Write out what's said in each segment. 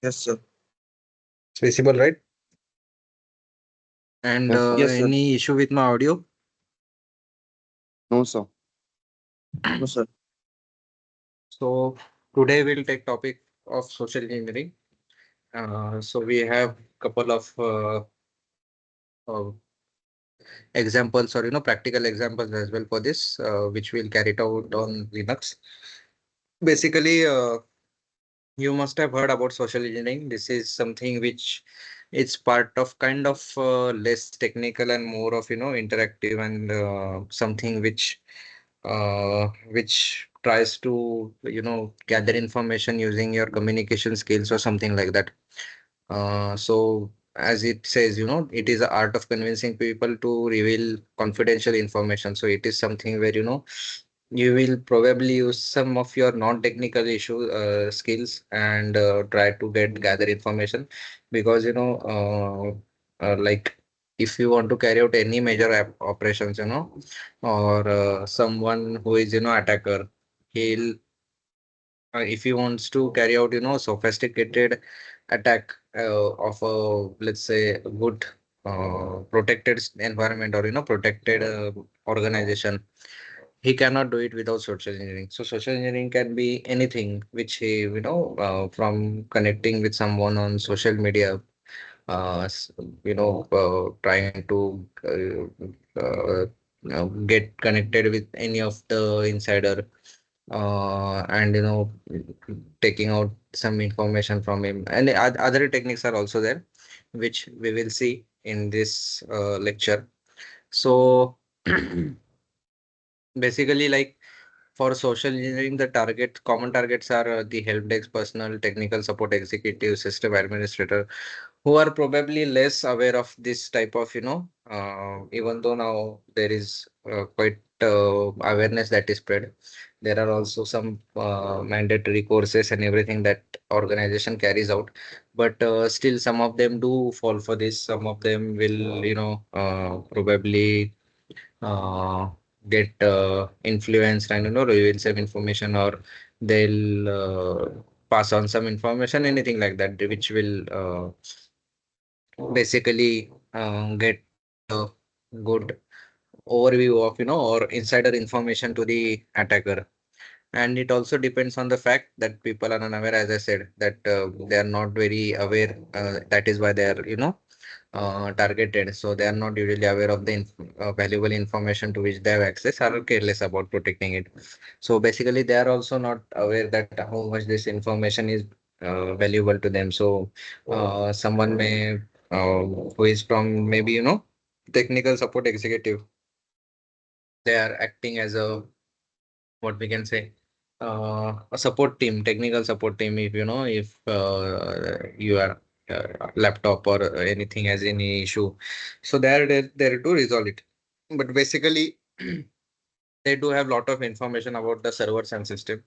Yes, sir. It's visible, right? And Yes, Yes, sir. any issue with my audio? no, sir. No, sir. So today we'll take topic of social engineering. So we have couple of uh, examples or practical examples as well for this, which we'll carry it out on Linux. Basically, you must have heard about social engineering. This is something which it's part of kind of less technical and more of interactive and something which tries to gather information using your communication skills or something like that. So as it says, it is the art of convincing people to reveal confidential information. So it is something where you will probably use some of your non-technical issue skills and try to gather information because like if you want to carry out any major operations, or someone who is attacker, he'll if he wants to carry out sophisticated attack of a, let's say, a good protected environment or protected organization, he cannot do it without social engineering. So social engineering can be anything which he from connecting with someone on social media, trying to get connected with any of the insider, and taking out some information from him, and other techniques are also there which we will see in this lecture. So basically, like, for social engineering, the common targets are the help desk personnel, technical support executive, system administrator, who are probably less aware of this type of, even though now there is quite awareness that is spread. There are also some mandatory courses and everything that organization carries out, but still some of them do fall for this. Some of them will, probably uh, get influenced and reveal some information, or they'll pass on some information, anything like that, which will basically get good overview of or insider information to the attacker. And it also depends on the fact that people are unaware, as I said, that they are not very aware, that is why they are targeted. So they are not usually aware of the valuable information to which they have access, or are careless about protecting it. So basically, they are also not aware that how much this information is valuable to them. So someone may, who is from maybe technical support executive, they are acting as a, what we can say, a support team, technical support team. If if you are laptop or anything has any issue, so they're there to resolve it. But basically, they do have lot of information about the servers and system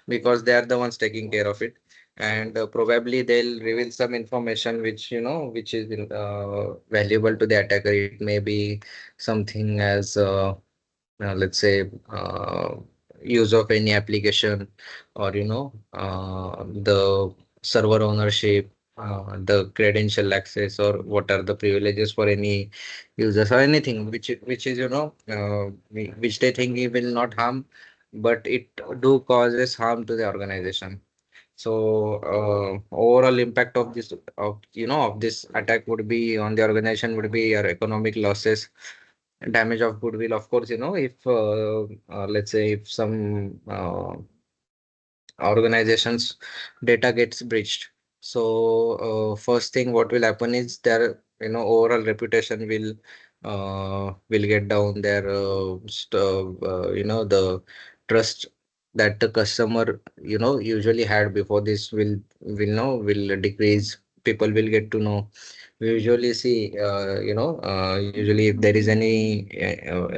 because they are the ones taking care of it. And probably they'll reveal some information which which is valuable to the attacker. It may be something as let's say, use of any application, or the server ownership, the credential access, or what are the privileges for any users, or anything which is which they think it will not harm, but it do causes harm to the organization. So overall impact of this, of this attack would be on the organization, would be your economic losses, damage of goodwill, of course. If let's say if some organizations data gets breached, so first thing what will happen is their overall reputation will get down. Their the trust that the customer usually had before this will decrease. People will get to know. We usually see, usually if there is any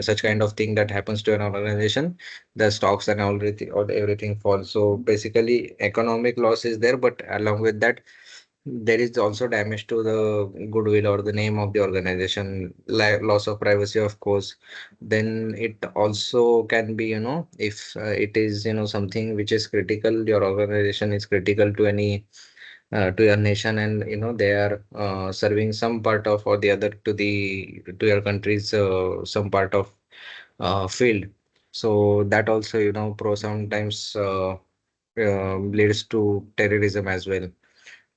such kind of thing that happens to an organization, the stocks and everything, or everything falls. So basically, economic loss is there, but along with that, there is also damage to the goodwill or the name of the organization, like loss of privacy, of course. Then it also can be, if it is something which is critical, your organization is critical to any to your nation, and they are serving some part of or the other to your country's some part of field. So that also pro sometimes leads to terrorism as well.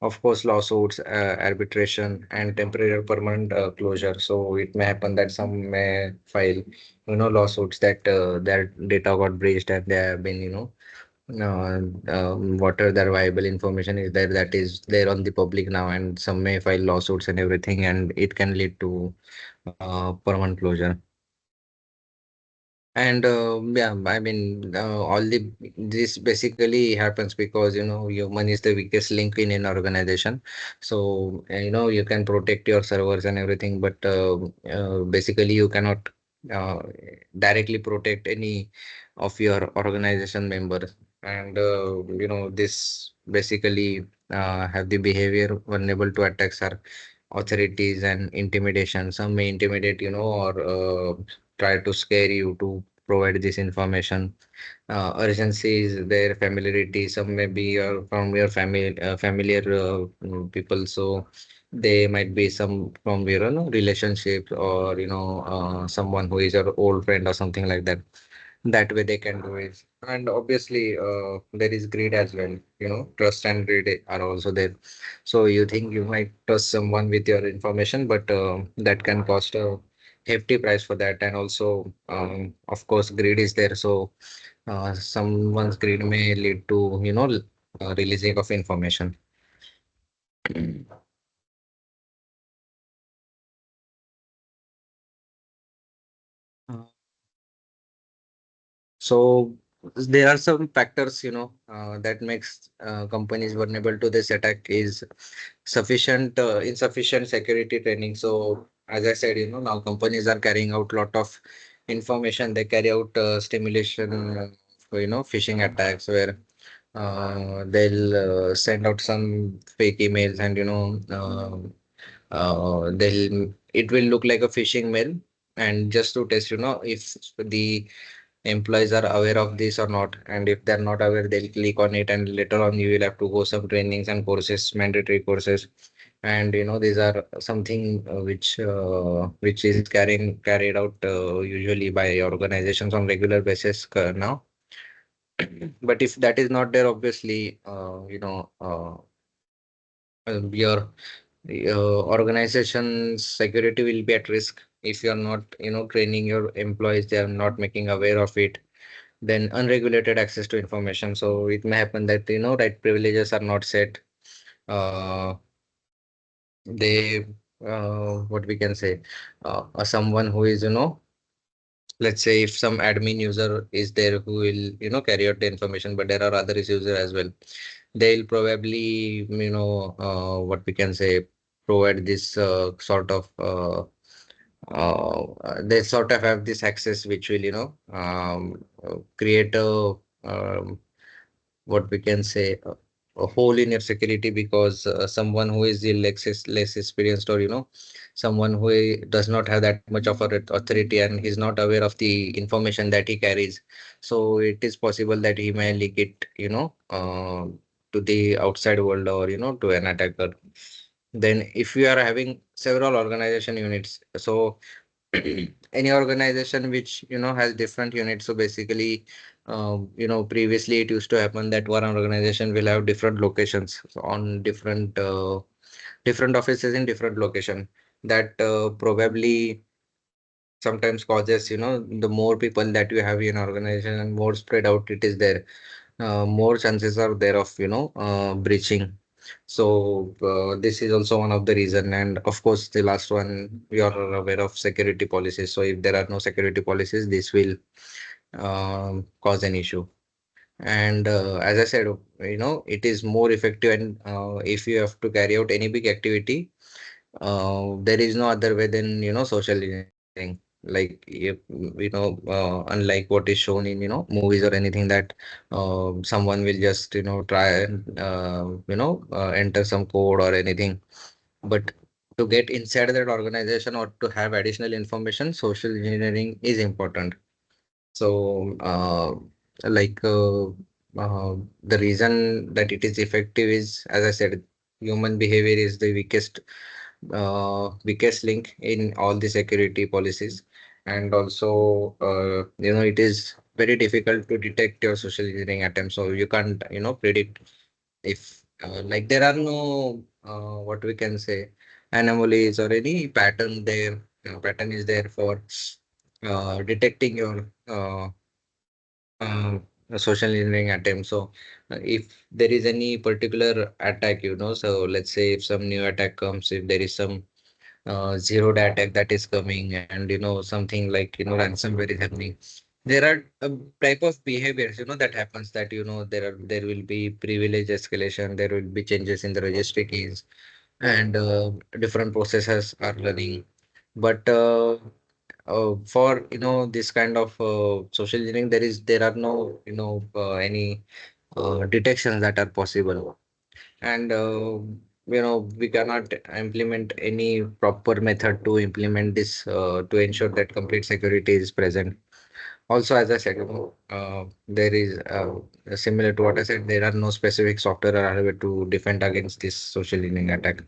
Of course, lawsuits, arbitration, and temporary or permanent closure. So it may happen that some may file, lawsuits that their data got breached and they have been, whatever their viable information is there that is there on the public now, and some may file lawsuits and everything, and it can lead to permanent closure. And yeah, I mean, all this basically happens because human is the weakest link in an organization. So you can protect your servers and everything, but basically you cannot uh, directly protect any of your organization members. And this basically have the behavior vulnerable to attacks are authorities and intimidation. Some may intimidate, or try to scare you to provide this information. Urgency is their familiarity. Some may be from your family, familiar people. So they might be some from your relationship, or someone who is your old friend or something like that. That way they can do it. And obviously, there is greed as well. Trust and greed are also there. So you think you might trust someone with your information, but that can cost a hefty price for that. And also, of course, greed is there. So someone's greed may lead to releasing of information. Uh, So there are some factors, that makes companies vulnerable to this attack is insufficient security training. So as I said, now companies are carrying out lot of information. They carry out stimulation, phishing attacks where they'll send out some fake emails, and they'll it will look like a phishing mail, and just to test if the employees are aware of this or not. And if they're not aware, they'll click on it, and later on you will have to go some trainings and courses, mandatory courses. And these are something which is carried out usually by organizations on regular basis now. But if that is not there, obviously your organization's security will be at risk. If you're not training your employees, they are not making aware of it. Then unregulated access to information. So it may happen that right privileges are not set. uh, they what we can say, someone who is let's say if some admin user is there who will carry out the information, but there are other users as well. They'll probably what we can say, provide this sort of they sort of have this access which will create um, what we can say, a hole in your security, because someone who is less experienced, or someone who does not have that much of authority, and is not aware of the information that he carries. So it is possible that he may leak it to the outside world, or to an attacker. Then if you are having several organization units, so any organization which has different units. So basically, previously it used to happen that one organization will have different locations, so on different offices in different location. That probably sometimes causes, the more people that you have in organization and more spread out it is there, more chances are there of breaching. So this is also one of the reason. And of course the last one, we are aware of security policies. So if there are no security policies, this will cause an issue. And as I said, it is more effective. And if you have to carry out any big activity, there is no other way than social engineering. Like if, unlike what is shown in movies or anything, that someone will just try and enter some code or anything. But to get inside that organization or to have additional information, social engineering is important. So like the reason that it is effective is, as I said, human behavior is the weakest link in all the security policies. And also, it is very difficult to detect your social engineering attempts. So you can't, predict if like there are no what we can say anomalies or any pattern there. Pattern is there for detecting your social engineering attempt. So if there is any particular attack, so let's say if some new attack comes, if there is some zero day attack that is coming, and something like ransomware is happening, there are a type of behaviors that happens, that there will be privilege escalation, there will be changes in the registry keys, and different processes are running. But for this kind of social engineering, there are no any detections that are possible. And we cannot implement any proper method to implement this to ensure that complete security is present. Also, as I said, there is similar to what I said, there are no specific software or hardware to defend against this social engineering attack.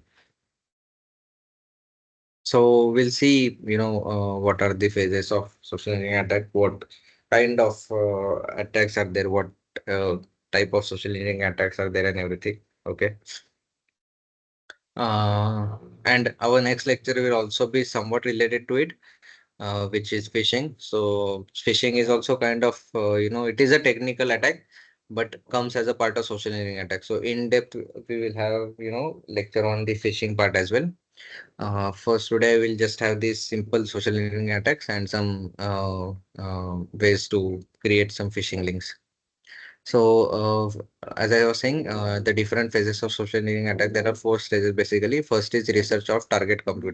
So we'll see, what are the phases of social engineering attack, what kind of attacks are there, what uh, type of social engineering attacks are there, and everything. Okay. Uh, and our next lecture will also be somewhat related to it, which is phishing. So phishing is also kind of, it is a technical attack, but comes as a part of social engineering attack. So in depth, we will have, lecture on the phishing part as well. First today we'll just have these simple social engineering attacks and some ways to create some phishing links. So, as I was saying, the different phases of social engineering attack, there are four stages basically. First is research of target company,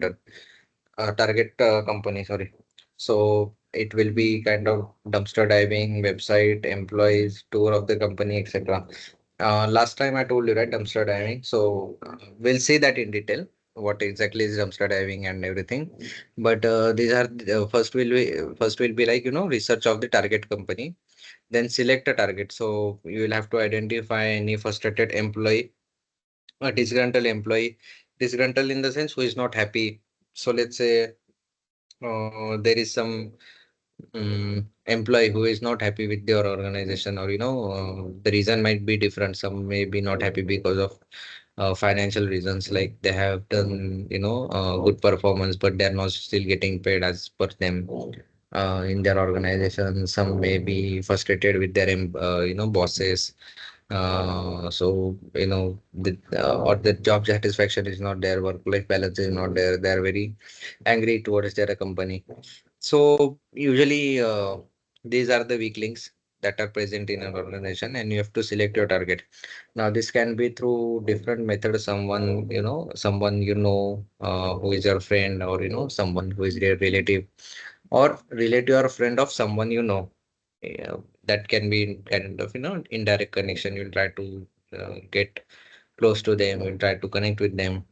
sorry. So it will be kind of dumpster diving, website, employees, tour of the company, etc. Last time I told you, right, dumpster diving. So we'll see that in detail, what exactly is dumpster diving and everything. But these are first will be like research of the target company, then select a target. So you will have to identify any frustrated employee, a disgruntled employee, disgruntled in the sense who is not happy. So let's say there is some employee who is not happy with your organization, or the reason might be different. Some may be not happy because of financial reasons, like they have done good performance, but they're not still getting paid as per them in their organization. Some may be frustrated with their bosses. So or the job satisfaction is not there, work life balance is not there, they're very angry towards their company. So usually these are the weak links that are present in an organization, and you have to select your target. Now this can be through different methods. Someone who is your friend, or someone who is your relative, or relative or friend of someone Yeah, that can be kind of indirect connection. You'll try to get close to them. You'll try to connect with them.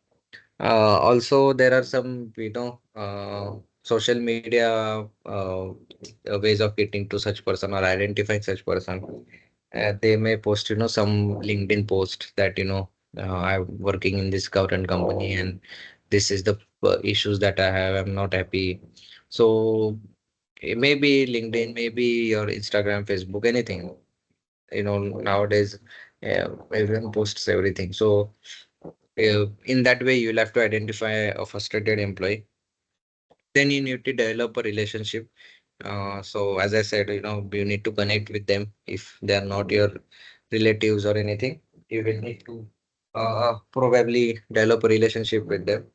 Also, there are some, social media ways of getting to such person or identifying such person. They may post, some LinkedIn post that, I'm working in this current company, and this is the issues that I have. I'm not happy. So it may be LinkedIn, maybe your Instagram, Facebook, anything. Nowadays, everyone posts everything. So in that way, you'll have to identify a frustrated employee. Then you need to develop a relationship. So as I said, you need to connect with them. If they are not your relatives or anything, you will need to probably develop a relationship with them.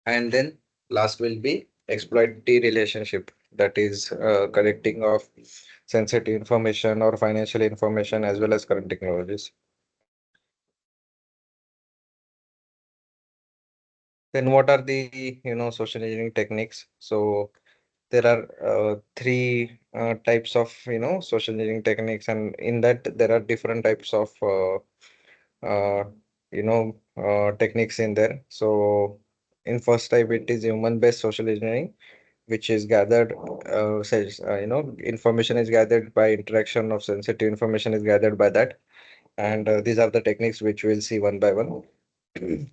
And then last will be exploit the relationship, that is collecting of sensitive information or financial information as well as current technologies. Then what are the social engineering techniques? So there are three types of social engineering techniques, and in that there are different types of techniques in there. So in first type, it is human based social engineering, which is gathered information is gathered by interaction of sensitive information is gathered by that. And these are the techniques which we'll see one by one.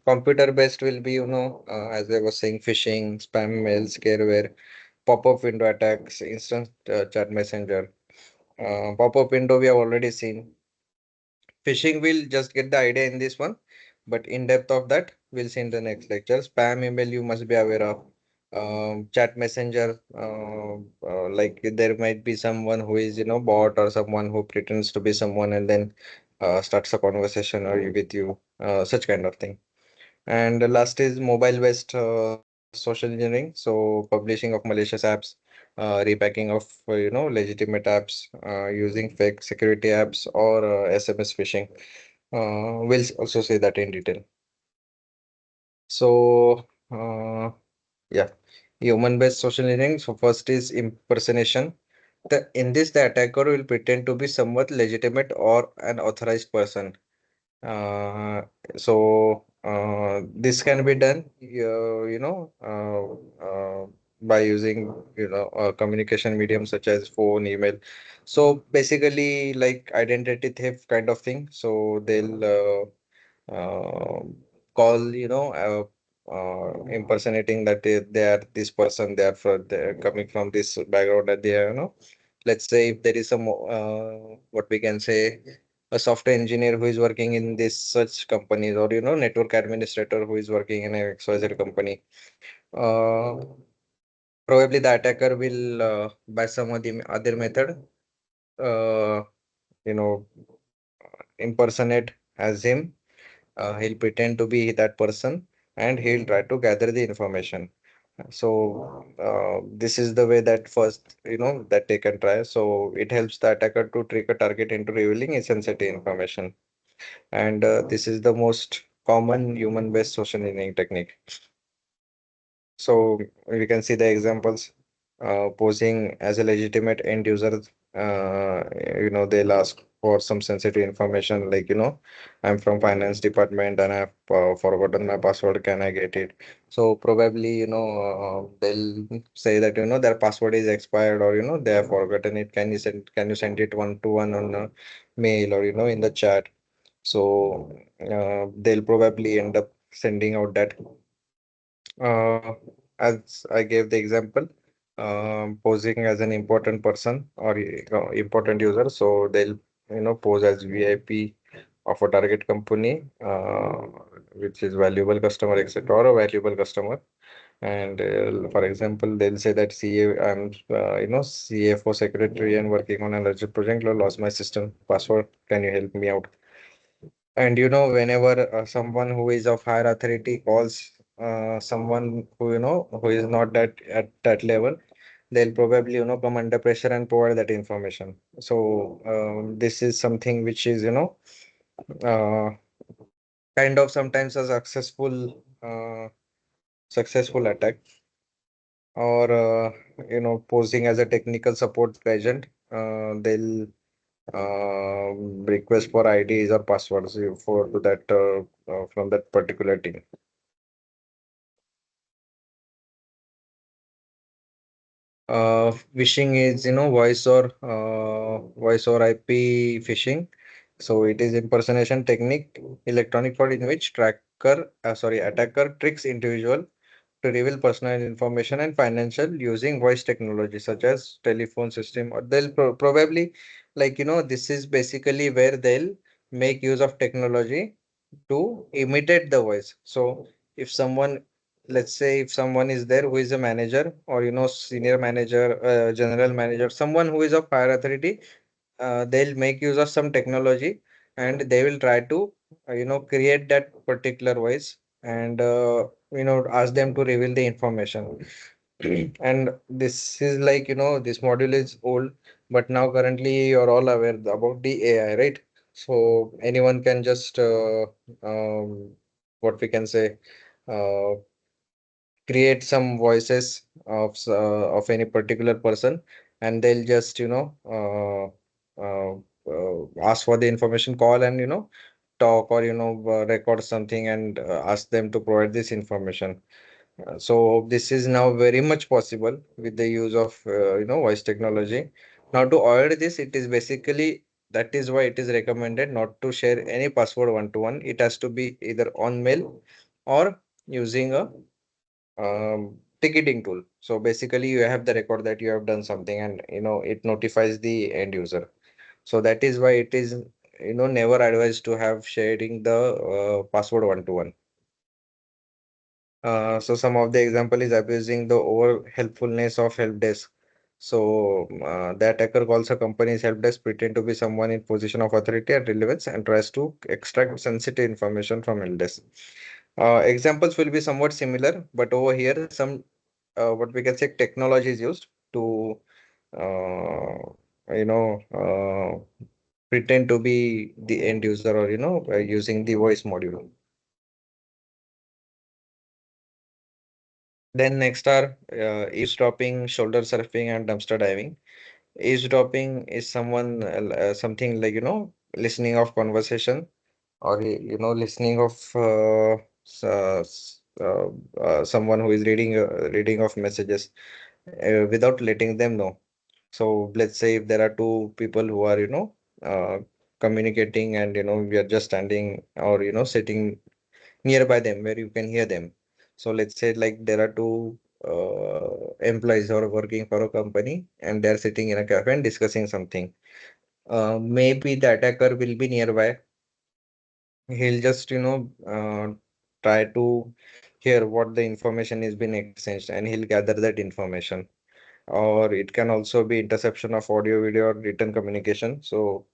Computer based will be, as I was saying, phishing, spam mails, scareware, pop-up window attacks, instant chat messenger. Pop-up window we have already seen. Phishing will just get the idea in this one, but in depth of that we'll see in the next lecture. Spam email you must be aware of. Chat messenger, like there might be someone who is bot, or someone who pretends to be someone and then starts a conversation or with you, such kind of thing. And the last is mobile based social engineering, so publishing of malicious apps, repacking of legitimate apps, using fake security apps, or SMS phishing. We'll also say that in detail. So, yeah, human-based social engineering. So first is impersonation. In this, the attacker will pretend to be somewhat legitimate or an authorized person. Uh, this can be done, by using, communication medium such as phone, email. So basically, like identity theft kind of thing. So they'll call, impersonating that they are this person, they're coming from this background, that they are, let's say if there is some, what we can say, a software engineer who is working in this such companies, or network administrator who is working in a XYZ company. Uh, Probably the attacker will, by some of the other method, uh, you know, impersonate as him. He'll pretend to be that person, and he'll try to gather the information. So this is the way that first, that they can try. So it helps the attacker to trick a target into revealing sensitive information. And this is the most common human-based social engineering technique. So we can see the examples. Posing as a legitimate end user, they'll ask for some sensitive information, like, I'm from finance department and I've forgotten my password. Can I get it? So probably, they'll say that, their password is expired, or, they have forgotten it. Can you send it one to one on a mail, or, in the chat? So they'll probably end up sending out that. Uh, as I gave the example, posing as an important person, or important user, so they'll pose as VIP of a target company, which is valuable customer, etc., or a valuable customer. And for example, they'll say that I'm CFO secretary and working on a larger project. Lost my system password. Can you help me out? And whenever someone who is of higher authority calls someone who who is not that at that level, they'll probably come under pressure and provide that information. So this is something which is uh, kind of sometimes a successful attack, or posing as a technical support agent. They'll request for IDs or passwords for to that from that particular team. Phishing is, voice or IP phishing. So it is impersonation technique, electronic fraud in which attacker tricks individual to reveal personal information and financial using voice technology such as telephone system, or they'll probably, like, this is basically where they'll make use of technology to imitate the voice. So if someone, let's say if someone is there who is a manager, or senior manager, general manager, someone who is of higher authority, they'll make use of some technology, and they will try to create that particular voice, and ask them to reveal the information. And this is like, this module is old, but now currently you're all aware about the AI, right? So anyone can just what we can say, uh, create some voices of any particular person, and they'll just ask for the information, call, and talk, or record something, and ask them to provide this information. So this is now very much possible with the use of voice technology. Now to avoid this, it is basically That is why it is recommended not to share any password one to one. It has to be either on mail or using a ticketing tool. So basically, you have the record that you have done something, and it notifies the end user. So that is why it is never advised to have sharing the password one to one. So some of the example is abusing the over helpfulness of help desk. So the attacker calls a company's help desk, pretend to be someone in position of authority and relevance, and tries to extract sensitive information from help desk. Examples will be somewhat similar, but over here some what we can say technology is used to uh, you know pretend to be the end user, or using the voice module. Then next are eavesdropping, shoulder surfing, and dumpster diving. Eavesdropping is something like listening of conversation, or listening of someone who is reading of messages without letting them know. So let's say if there are two people who are communicating, and we are just standing or sitting nearby them where you can hear them. So let's say like there are two employees who are working for a company, and they're sitting in a cafe and discussing something. Maybe the attacker will be nearby. He'll just try to hear what the information is being exchanged, and he'll gather that information. Or it can also be interception of audio, video, or written communication. So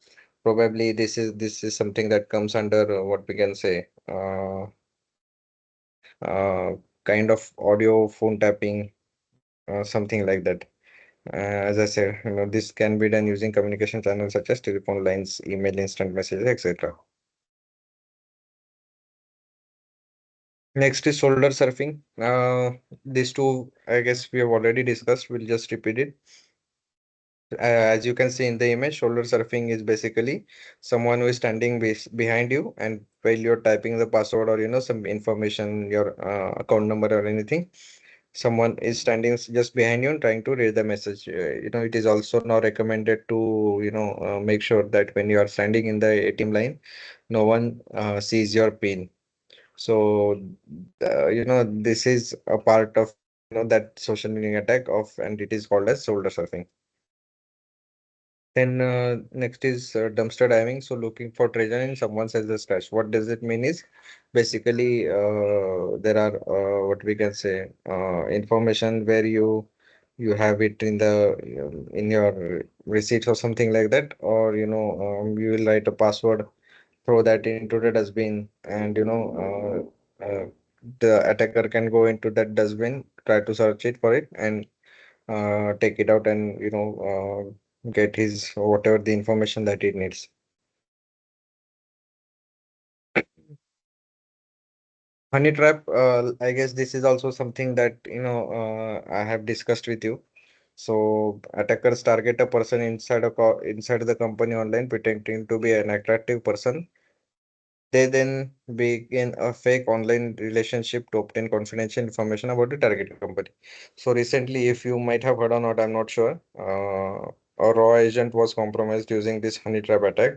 probably this is something that comes under what we can say uh, kind of audio phone tapping, something like that. As I said, this can be done using communication channels such as telephone lines, email, instant messages, etc. Next is shoulder surfing. These two, I guess we have already discussed. We'll just repeat it. As you can see in the image, shoulder surfing is basically someone who is standing behind you, and while you're typing the password, or some information, your account number or anything, someone is standing just behind you and trying to read the message. It is also now recommended to make sure that when you are standing in the ATM line, no one sees your pin. So this is a part of that social meaning attack of, and it is called as shoulder surfing. Then next is dumpster diving. So looking for treasure in someone else's trash. What does it mean is basically there are what we can say information where you have it in in your receipts or something like that, or you will write a password, throw that into the dustbin, and the attacker can go into that dustbin, try to search it for it, and take it out, and get his whatever the information that he needs. Honey trap, I guess this is also something that I have discussed with you. So attackers target a person inside the company online, pretending to be an attractive person. They then begin a fake online relationship to obtain confidential information about the target company. So recently, if you might have heard or not, I'm not sure. A raw agent was compromised using this honey trap attack.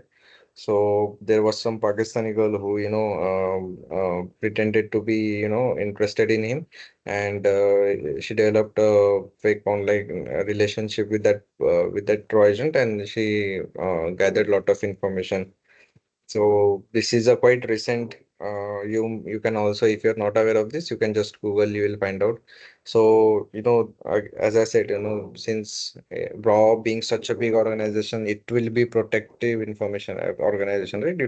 So there was some Pakistani girl who, pretended to be, interested in him, and she developed a fake online relationship with that raw agent, and she gathered a lot of information. So this is a quite recent. You can also, if you're not aware of this, you can just Google. You will find out. So as I said, since Raw being such a big organization, it will be protective information organization, right?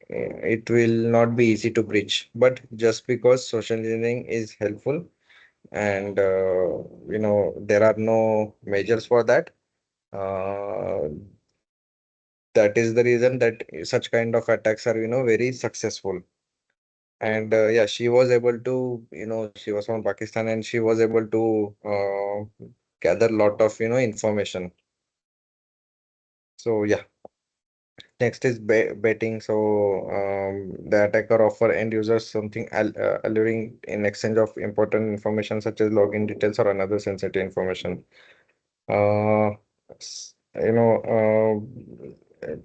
It will not be easy to breach. But just because social engineering is helpful, and there are no measures for that. Uh, that is the reason that such kind of attacks are very successful. And yeah, she was able to, she was from Pakistan, and she was able to gather lot of information. So yeah, next is betting. So the attacker offer end users something alluring in exchange of important information such as login details or another sensitive information. uh you know,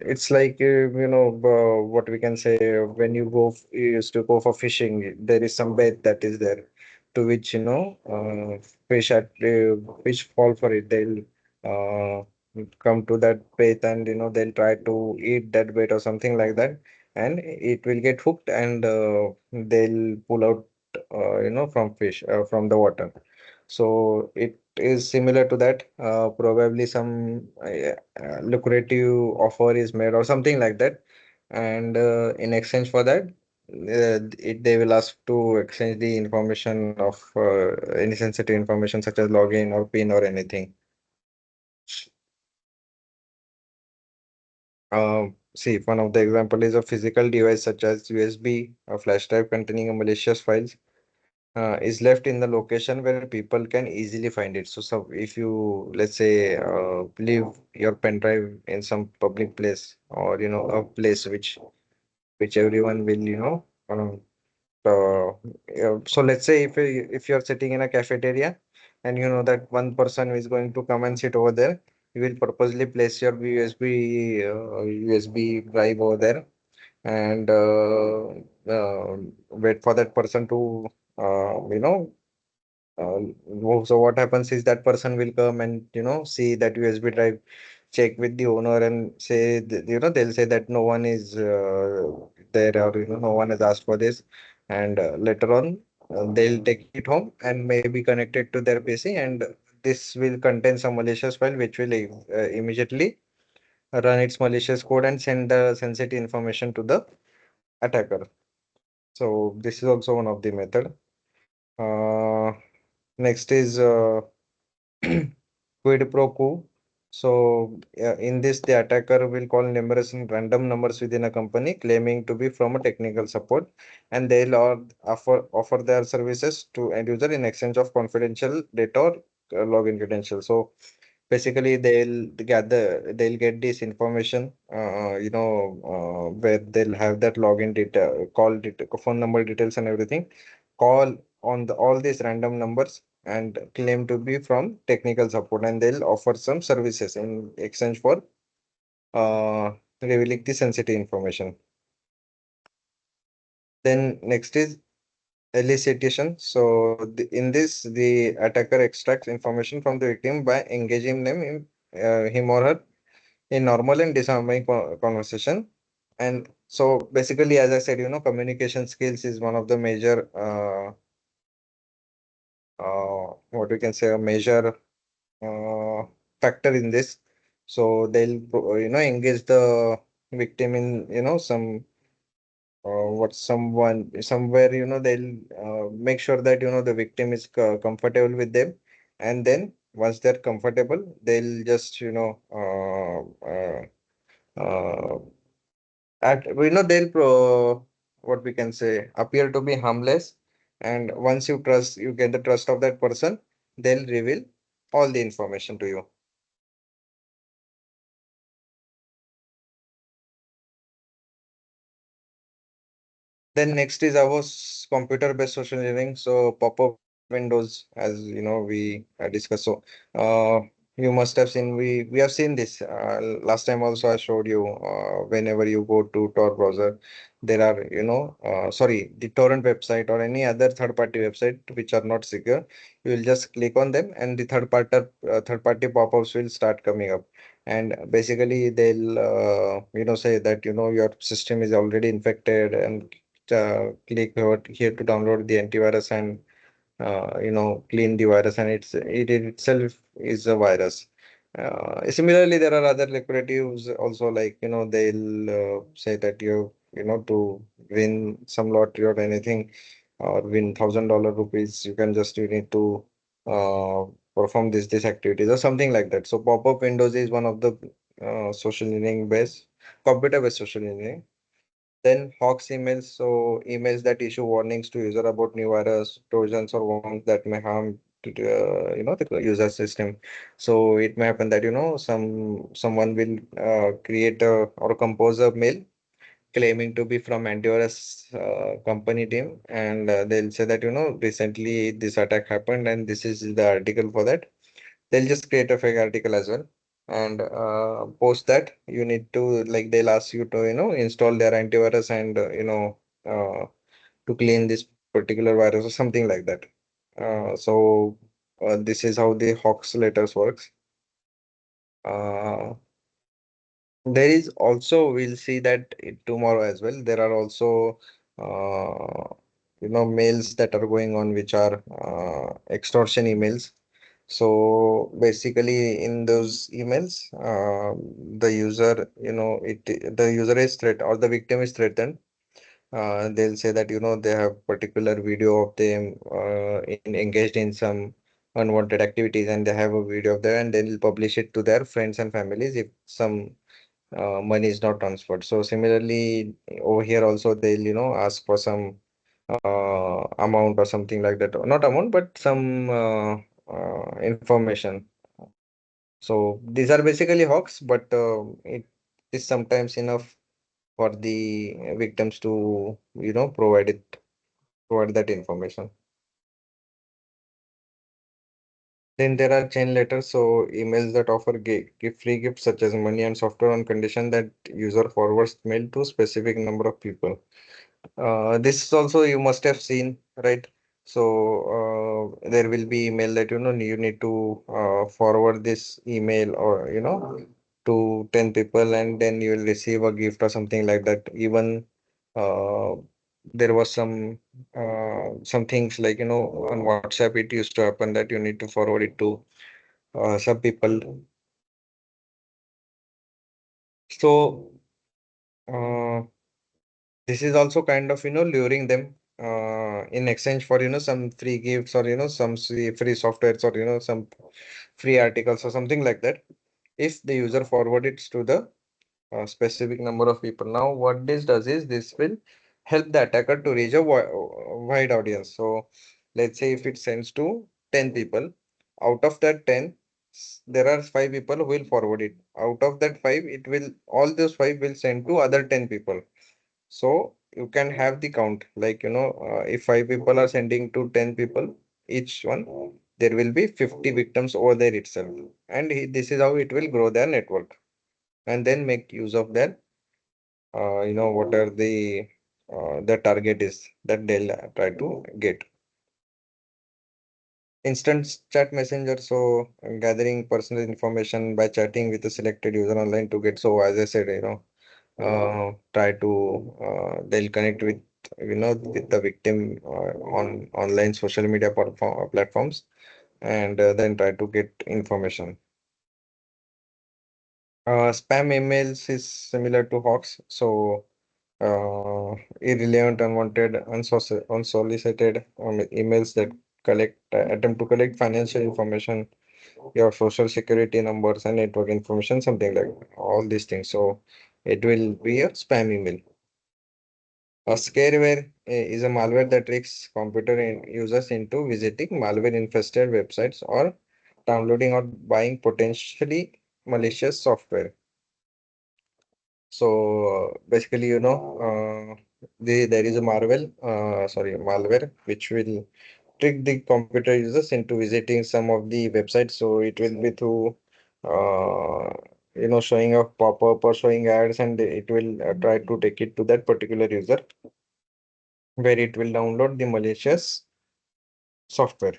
it's like, what we can say, when you used to go for fishing, there is some bait that is there, to which, fish fall for it. They'll uh, come to that bait, and, they'll try to eat that bait or something like that, and it will get hooked, and they'll pull out, from the water. So it is similar to that. Probably some lucrative offer is made or something like that, and in exchange for that, they will ask to exchange the information of any sensitive information such as login or PIN or anything. See, one of the example is a physical device such as USB, a flash drive containing a malicious files is left in the location where people can easily find it. So if you, let's say, leave your pen drive in some public place, or a place which everyone will, so let's say if you're sitting in a cafeteria, and you know that one person is going to come and sit over there, you will purposely place your USB drive over there, and wait for that person to uh, you know so what happens is that person will come and see that USB drive, check with the owner, and say they'll say that no one is there, or no one has asked for this, and later on they'll take it home and maybe connect it to their PC, and this will contain some malicious file which will immediately run its malicious code and send the sensitive information to the attacker. So this is also one of the method. Uh, Next is quid pro quo. So, in this, the attacker will call numerous and random numbers within a company, claiming to be from a technical support, and they'll offer their services to end user in exchange of confidential data or login credentials. So, basically, they'll get this information, where they'll have that login data, phone number details, and everything. Call on all these random numbers and claim to be from technical support, and they'll offer some services in exchange for uh, revealing the sensitive information. Then next is elicitation. So in this, the attacker extracts information from the victim by engaging them in him or her in normal and disarming conversation. And so basically, as I said, communication skills is one of the major what we can say, a major uh, factor in this. So they'll engage the victim in some what someone somewhere, they'll make sure that the victim is comfortable with them, and then once they're comfortable, they'll just at they'll what we can say, appear to be harmless, and once you get the trust of that person, they'll reveal all the information to you. Then next is our computer-based social engineering. So pop-up windows, as we discussed. So uh, you must have seen, we have seen this last time also. I showed you whenever you go to Tor browser, there are sorry, the torrent website or any other third-party website which are not secure. You will just click on them, and the third-party pop-ups will start coming up. And basically, they'll say that your system is already infected, and click here to download the antivirus, and clean the virus, and it itself is a virus. Similarly, there are other lucratives also, like they'll say that to win some lottery or anything, or win $1,000 rupees, you need to uh, perform this activities or something like that. So pop-up windows is one of the social engineering based, computer based social engineering. Then Hawks emails, so emails that issue warnings to user about new virus, trojans, or worms that may harm to the user system. So it may happen that someone will create or compose a mail claiming to be from antivirus company team, and they'll say that recently this attack happened, and this is the article for that. They'll just create a fake article as well, and post that you need to, like, they'll ask you to, install their antivirus and uh, to clean this particular virus or something like that. This is how the Hawks letters works. uh, there is also, we'll see that tomorrow as well, there are also mails that are going on which are extortion emails. So basically in those emails, the user, the user is threat or the victim is threatened. They'll say that they have particular video of them engaged in some unwanted activities, and they have a video of that, and they'll publish it to their friends and families if some money is not transferred. So similarly, over here also they'll ask for some amount or something like that. Not amount, but some information. So these are basically hawks, but it is sometimes enough for the victims to provide that information. Then there are chain letters, so emails that offer give free gifts such as money and software on condition that user forwards mail to specific number of people. This is also you must have seen, right? So there will be email that you need to forward this email, or to 10 people, and then you will receive a gift or something like that. Even uh, there was some things like on WhatsApp it used to happen that you need to forward it to some people. So uh, this is also kind of luring them in exchange for some free gifts, or some free softwares, or some free articles or something like that, if the user forward it to the specific number of people. Now what this does is this will help the attacker to reach a wide audience. So let's say if it sends to 10 people, out of that 10, there are 5 people who will forward it. Out of that 5, it will, all those 5 will send to other 10 people. So you can have the count, like if 5 people are sending to 10 people each one, there will be 50 victims over there itself. And this is how it will grow their network, and then make use of that, what are the target is that they'll try to get. Instant chat messenger, so gathering personal information by chatting with a selected user online to get. So as I said, try to they'll connect with with the victim on online social media platforms, and then try to get information. Spam emails is similar to hawks. So irrelevant, unwanted, unsolicited emails that attempt to collect financial information, your social security numbers and network information, something like all these things. So it will be a spam email. A scareware is a malware that tricks users into visiting malware infested websites or downloading or buying potentially malicious software. So basically, there is a malware which will trick the computer users into visiting some of the websites. So it will be through, uh, showing a pop-up or showing ads, and it will try to take it to that particular user where it will download the malicious software.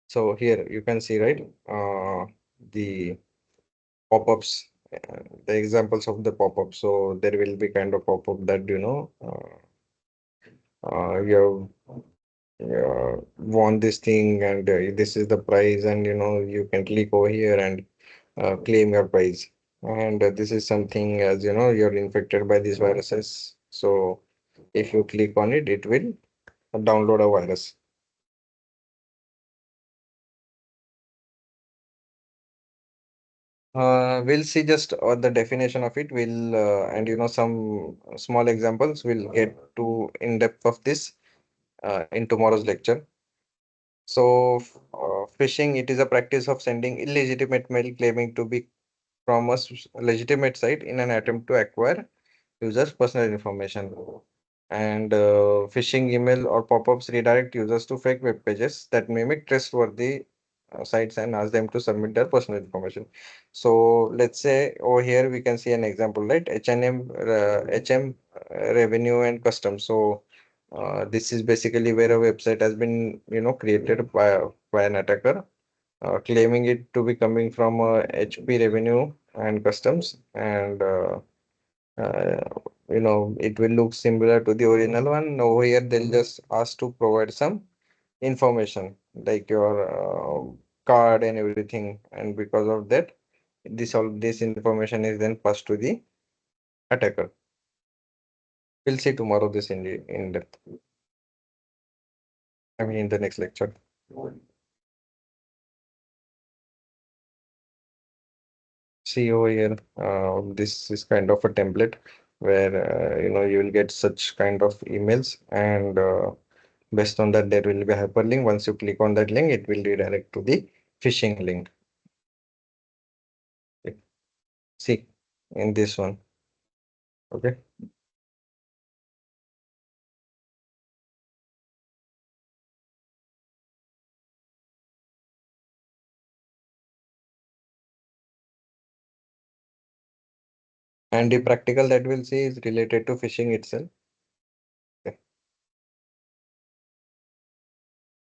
So here you can see, right, the pop-ups, the examples of the pop-up. So there will be kind of pop-up that you have won this thing, and this is the prize, and you can click over here and claim your prize. And this is something, as you're infected by these viruses. So if you click on it, it will download a virus. We'll see just the definition of it. We'll and some small examples. We'll get to in depth of this in tomorrow's lecture. So, phishing, it is a practice of sending illegitimate mail claiming to be from a legitimate site in an attempt to acquire users' personal information. And phishing email or pop-ups redirect users to fake web pages that mimic trustworthy sites and ask them to submit their personal information. So let's say over here we can see an example, right? HM revenue and customs. So this is basically where a website has been, created by an attacker, claiming it to be coming from HP revenue and customs, and uh, it will look similar to the original one. Over here, they'll just ask to provide some information like your card and everything, and because of that, this information is then passed to the attacker. We'll see tomorrow this in depth. I mean, in the next lecture. See over here, this is kind of a template where you will get such kind of emails, and based on that there will be a hyperlink. Once you click on that link, it will redirect to the phishing link. Okay. See in this one. Okay. And the practical that we'll see is related to phishing itself. Okay.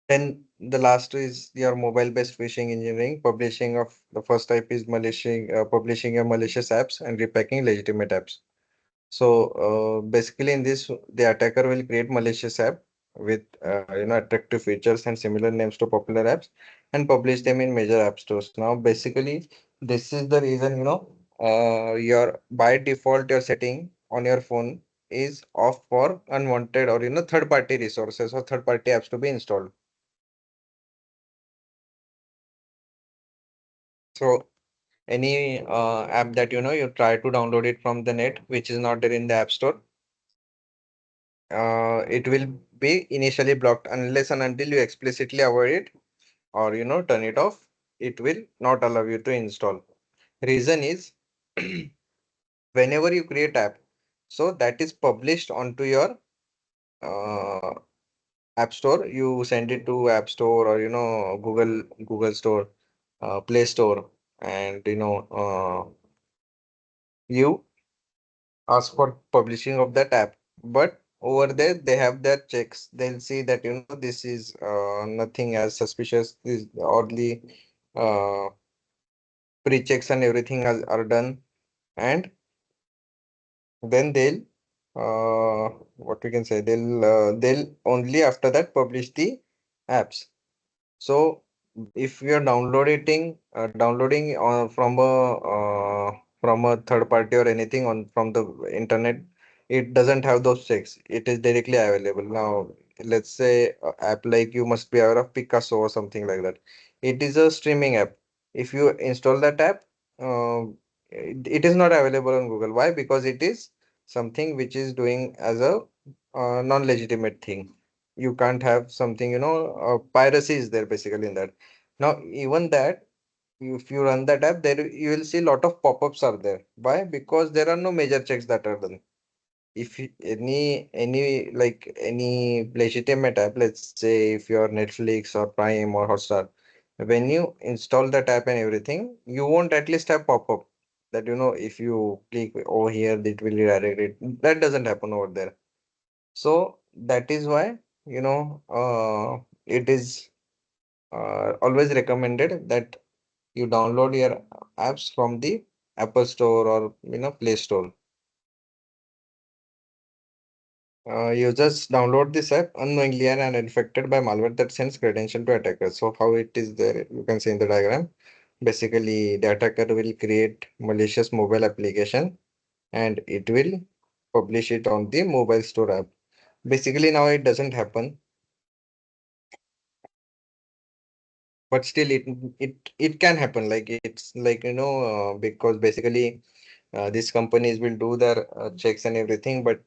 Then the last is your mobile-based phishing engineering. Publishing of the first type is publishing your malicious apps and repacking legitimate apps. So basically in this, the attacker will create malicious app with attractive features and similar names to popular apps and publish them in major app stores. Now basically this is the reason your by default your setting on your phone is off for unwanted or third party resources or third party apps to be installed. So any app that you try to download it from the net which is not there in the app store, it will be initially blocked unless and until you explicitly avoid it or turn it off. It will not allow you to install. Reason is whenever you create app, so that is published onto your uh, app store, you send it to app store or Google store, Play Store, and you ask for publishing of that app. But over there they have their checks. They'll see that this is nothing as suspicious. This oddly uh, pre-checks and everything are done, and then they'll what we can say, they'll only after that publish the apps. So if we are downloading from a third party or anything on from the internet, it doesn't have those checks. It is directly available. Now let's say a app like, you must be aware of Picasso or something like that. It is a streaming app. If you install that app, it is not available on Google. Why? Because it is something which is doing as a non-legitimate thing. You can't have something, piracy is there basically in that. Now even that, if you run that app, there you will see a lot of pop-ups are there. Why? Because there are no major checks that are done. If any like any legitimate app, let's say if you're Netflix or Prime or Hotstar, when you install that app and everything, you won't at least have pop-up that if you click over here, it will redirect it. That doesn't happen over there. So that is why it is always recommended that you download your apps from the Apple Store or Play Store. Users download this app unknowingly and are infected by malware that sends credential to attackers. So how it is there, you can see in the diagram. Basically, the attacker will create malicious mobile application and it will publish it on the mobile store app. Basically, now it doesn't happen, but still it can happen. Like it's like because basically these companies will do their checks and everything, but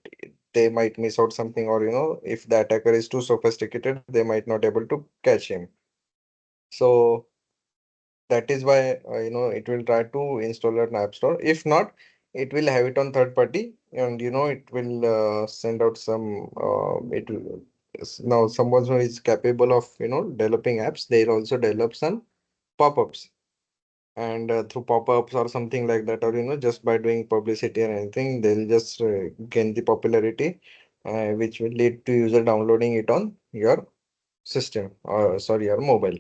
they might miss out something, or if the attacker is too sophisticated, they might not able to catch him. So that is why it will try to install an app store. If not, it will have it on third party, and it will send out some it will now someone who is capable of developing apps, they'll also develop some pop-ups, and through pop-ups or something like that, or just by doing publicity or anything, they'll just gain the popularity, which will lead to user downloading it on your system, or sorry, your mobile.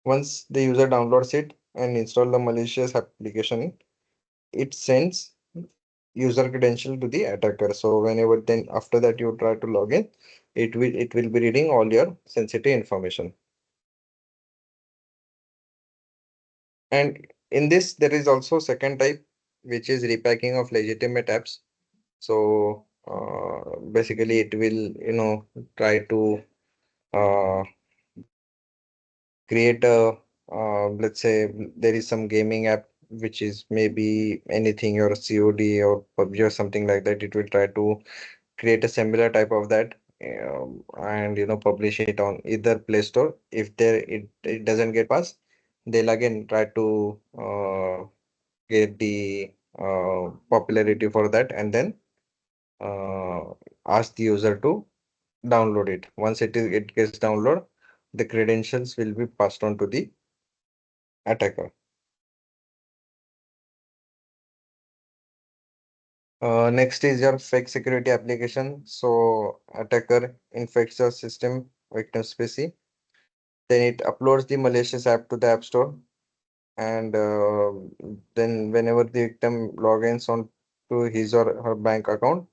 Once the user downloads it and install the malicious application, it sends user credential to the attacker. So whenever then after that you try to log in, it will be reading all your sensitive information. And in this, there is also second type, which is repacking of legitimate apps. So basically, it will try to uh, create a let's say there is some gaming app which is maybe anything or COD or PUBG or something like that. It will try to create a similar type of that, and publish it on either Play Store. If it doesn't get passed, they'll again try to get the popularity for that, and then uh, ask the user to download it. Once it gets downloaded, the credentials will be passed on to the attacker. Next is your fake security application. So attacker infects your system victim PC. Then it uploads the malicious app to the App Store, and then whenever the victim logins on to his or her bank account,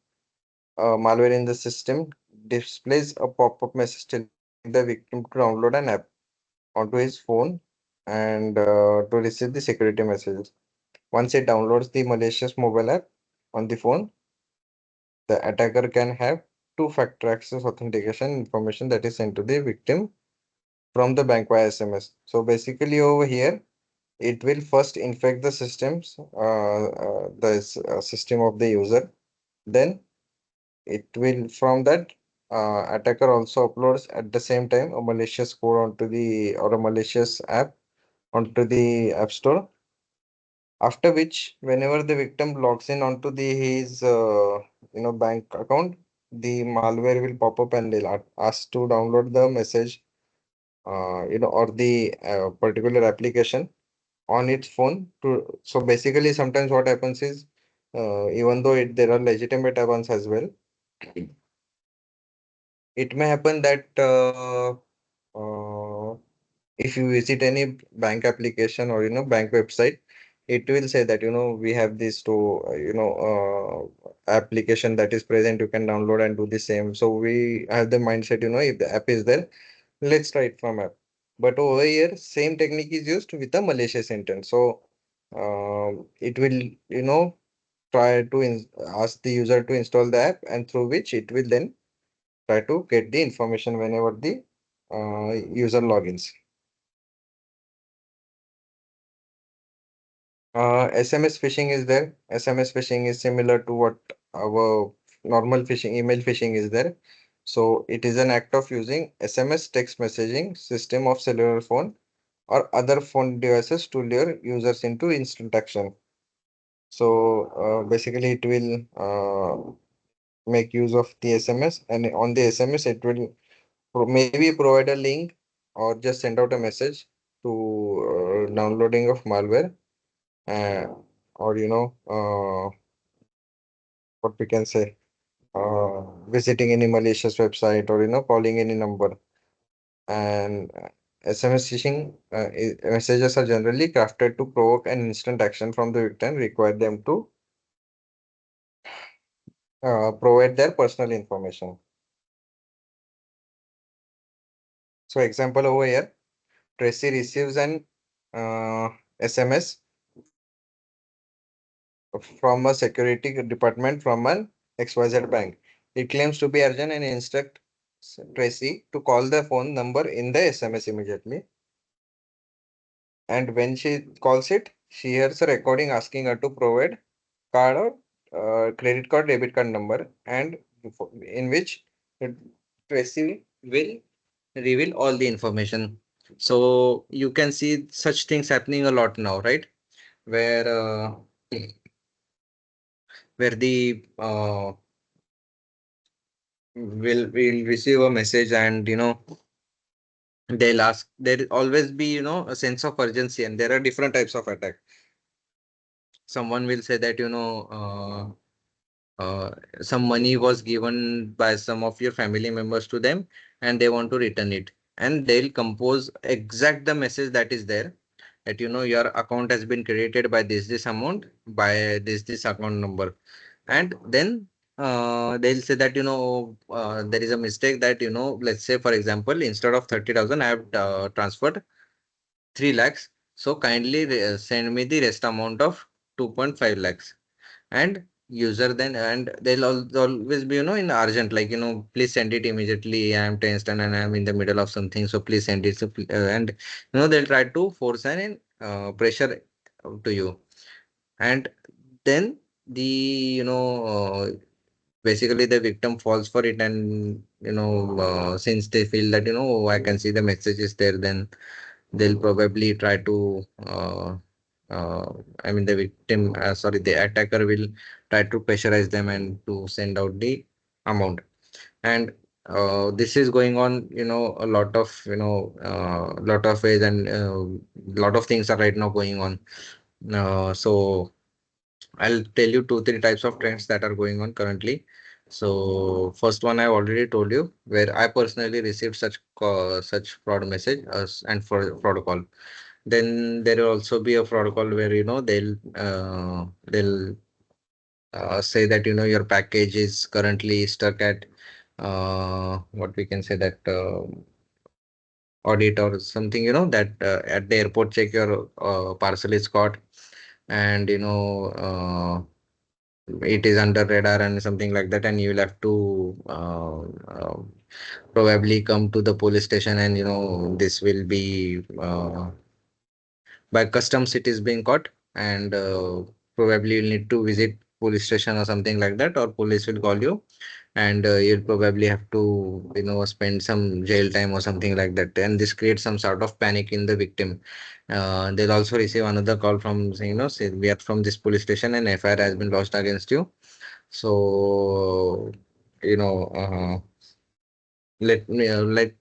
malware in the system displays a pop-up message telling the victim to download an app onto his phone and to receive the security messages. Once it downloads the malicious mobile app on the phone, the attacker can have two-factor access authentication information that is sent to the victim from the bank via SMS. So basically over here, it will first infect the system of the user. Then it will from that attacker also uploads at the same time a malicious code onto the or a malicious app onto the App Store. After which, whenever the victim logs in onto his bank account, the malware will pop up and they'll ask to download the message, or the particular application on its phone. So basically, sometimes what happens is, even though there are legitimate accounts as well, it may happen that if you visit any bank application or bank website, it will say that we have this to application that is present, you can download and do the same. So we have the mindset, if the app is there, let's try it from app. But over here, same technique is used with a malicious intent. So it will try to ask the user to install the app, and through which it will then try to get the information whenever the user logins. SMS phishing is there. SMS phishing is similar to what our normal phishing, email phishing is there. So it is an act of using SMS text messaging system of cellular phone or other phone devices to lure users into instant action. So basically it will make use of the SMS, and on the SMS it will maybe provide a link or just send out a message to downloading of malware, uh, or what we can say, visiting any malicious website, or calling any number. And SMS phishing messages are generally crafted to provoke an instant action from the victim, require them to provide their personal information. So example over here, Tracy receives an SMS from a security department from an XYZ bank. It claims to be urgent and instruct Tracy to call the phone number in the SMS immediately. And when she calls it, she hears a recording asking her to provide card or credit card, debit card number, and in which Tracy will reveal all the information. So you can see such things happening a lot now, right? Where the will receive a message, and they'll ask, there will always be, a sense of urgency, and there are different types of attack. Someone will say that, some money was given by some of your family members to them and they want to return it, and they'll compose exact the message that is there, that your account has been credited by this amount by this account number. And then they'll say that there is a mistake, that let's say for example, instead of 30,000 I have transferred 3 lakhs, so kindly send me the rest amount of 2.5 lakhs. And user then, and they'll always be in urgent, like please send it immediately, I am tensed and I'm in the middle of something, so please send it. So and they'll try to force an pressure to you. And then the basically the victim falls for it, and since they feel that I can see the message is there, then they'll probably try to uh, I mean the victim, sorry, the attacker will try to pressurize them and to send out the amount. And this is going on, a lot of, lot of ways, and lot of things are right now going on. So I'll tell you two, three types of trends that are going on currently. So first one I already told you, where I personally received such fraud message and for fraud call. Then there will also be a fraud call where they'll say that your package is currently stuck at what we can say, that audit or something, that at the airport check your parcel is caught, and it is under radar and something like that, and you will have to probably come to the police station, and this will be by customs it is being caught, and probably you'll need to visit police station or something like that, or police will call you, and you'll probably have to spend some jail time or something like that, and this creates some sort of panic in the victim. They'll also receive another call from saying, say we are from this police station and FIR has been lodged against you, so you know let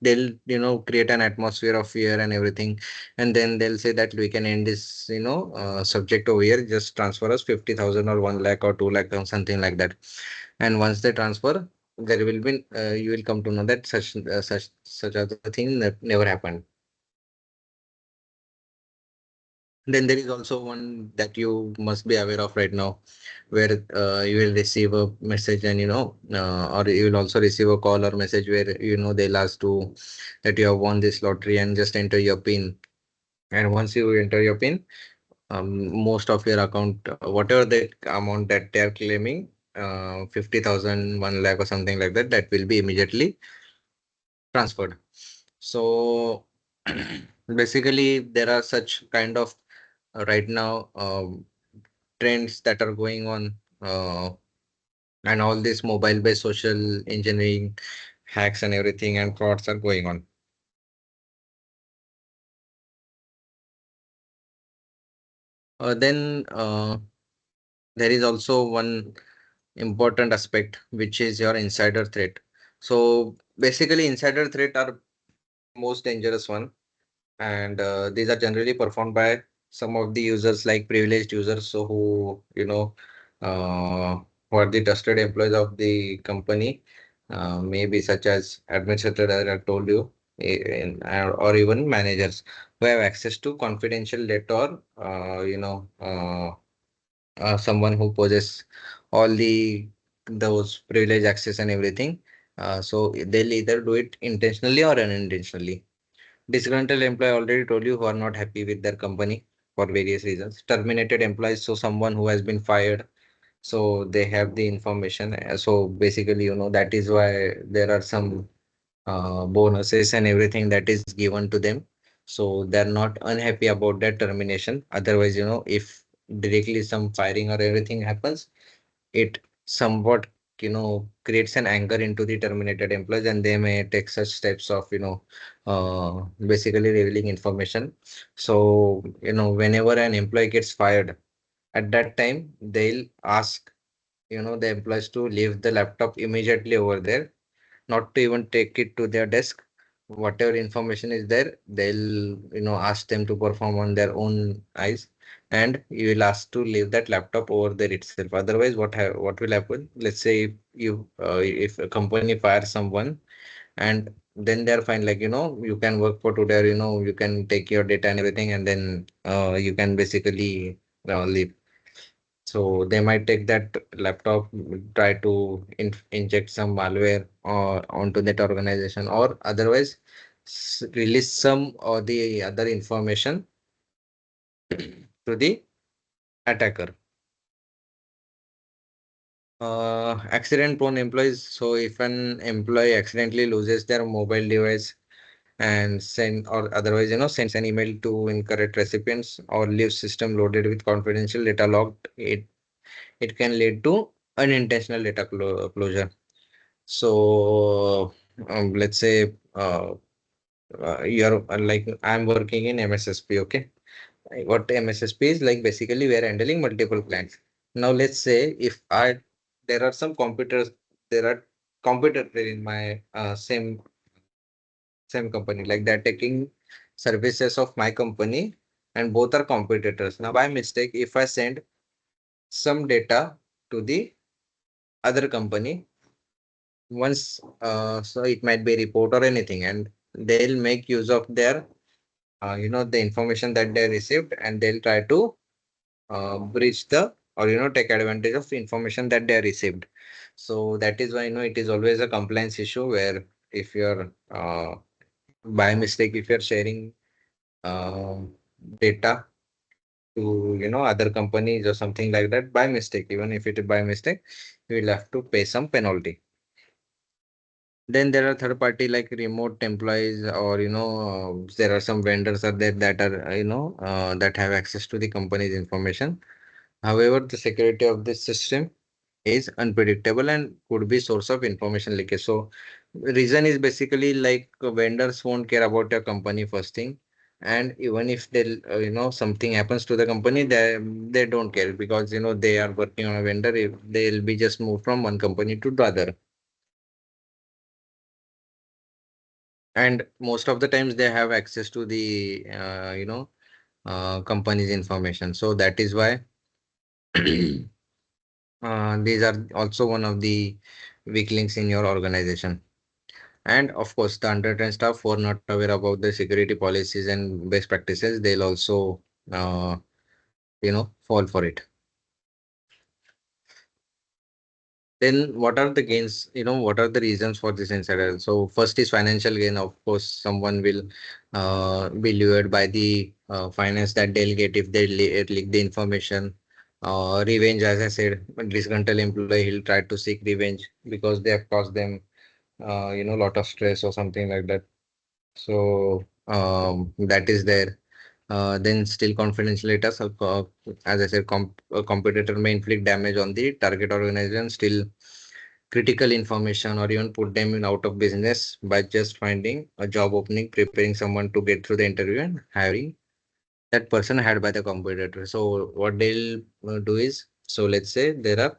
they'll create an atmosphere of fear and everything, and then they'll say that we can end this subject over here, just transfer us 50,000 or 1 lakh or 2 lakh or something like that. And once they transfer, there will be you will come to know that such other thing that never happened. Then there is also one that you must be aware of right now, where you will receive a message, and or you will also receive a call or message where they'll ask to that you have won this lottery and just enter your PIN. And once you enter your PIN, most of your account, whatever the amount that they are claiming, 50,000, 1 lakh or something like that, that will be immediately transferred. So basically, there are such kind of right now trends that are going on, and all this mobile based social engineering hacks and everything and frauds are going on. Then there is also one important aspect, which is your insider threat. So basically, insider threat are most dangerous one, and these are generally performed by some of the users, like privileged users, so who who are the trusted employees of the company, maybe such as administrator, as I told you, or even managers who have access to confidential data, or someone who possesses all those privilege access and everything. So they'll either do it intentionally or unintentionally. Disgruntled employee, already told you, who are not happy with their company for various reasons. Terminated employees, so someone who has been fired, so they have the information. So basically, that is why there are some bonuses and everything that is given to them. So they're not unhappy about that termination. Otherwise, if directly some firing or everything happens, it somewhat creates an anger into the terminated employees, and they may take such steps of basically revealing information. So whenever an employee gets fired, at that time they'll ask the employees to leave the laptop immediately over there, not to even take it to their desk, whatever information is there, they'll ask them to perform on their own eyes, and you will ask to leave that laptop over there itself. Otherwise, what will happen? Let's say if a company fires someone, and then they're fine, like you can work for today, or, you can take your data and everything, and then you can basically leave. So they might take that laptop, try to inject some malware or onto that organization, or otherwise release some or the other information to the attacker. Accident prone employees. So if an employee accidentally loses their mobile device and send, or otherwise sends an email to incorrect recipients, or leaves system loaded with confidential data logged, it can lead to unintentional data closure. So let's say you're like, I'm working in MSSP. Okay, what MSSP is like, basically we are handling multiple clients. Now let's say if there are some computers, there are competitors in my same company, like they're taking services of my company, and both are competitors. Now by mistake, if I send some data to the other company, once so it might be report or anything, and they'll make use of their the information that they received, and they'll try to breach the, or take advantage of the information that they received. So that is why it is always a compliance issue, where if you're by mistake, if you're sharing uh, data to other companies or something like that by mistake, even if it is by mistake, you will have to pay some penalty. Then there are third party like remote employees, or there are some vendors are there that are that have access to the company's information. However, the security of this system is unpredictable and could be source of information leakage. So reason is basically like vendors won't care about your company first thing, and even if they something happens to the company, they don't care, because they are working on a vendor. If they'll be just moved from one company to the other, and most of the times they have access to the company's information. So that is why these are also one of the weak links in your organization. And of course, the undertrained staff who are not aware about the security policies and best practices, they'll also uh, fall for it. Then what are the gains? What are the reasons for this insider? So first is financial gain. Of course, someone will be lured by the finance that they'll get if they leak the information. Revenge, as I said, a disgruntled employee, he'll try to seek revenge because they have caused them lot of stress or something like that. So that is there. Then still confidential data. So, as I said, a competitor may inflict damage on the target organization. Still critical information, or even put them in out of business by just finding a job opening, preparing someone to get through the interview, and hiring that person hired by the competitor. So what they'll do is, so let's say there are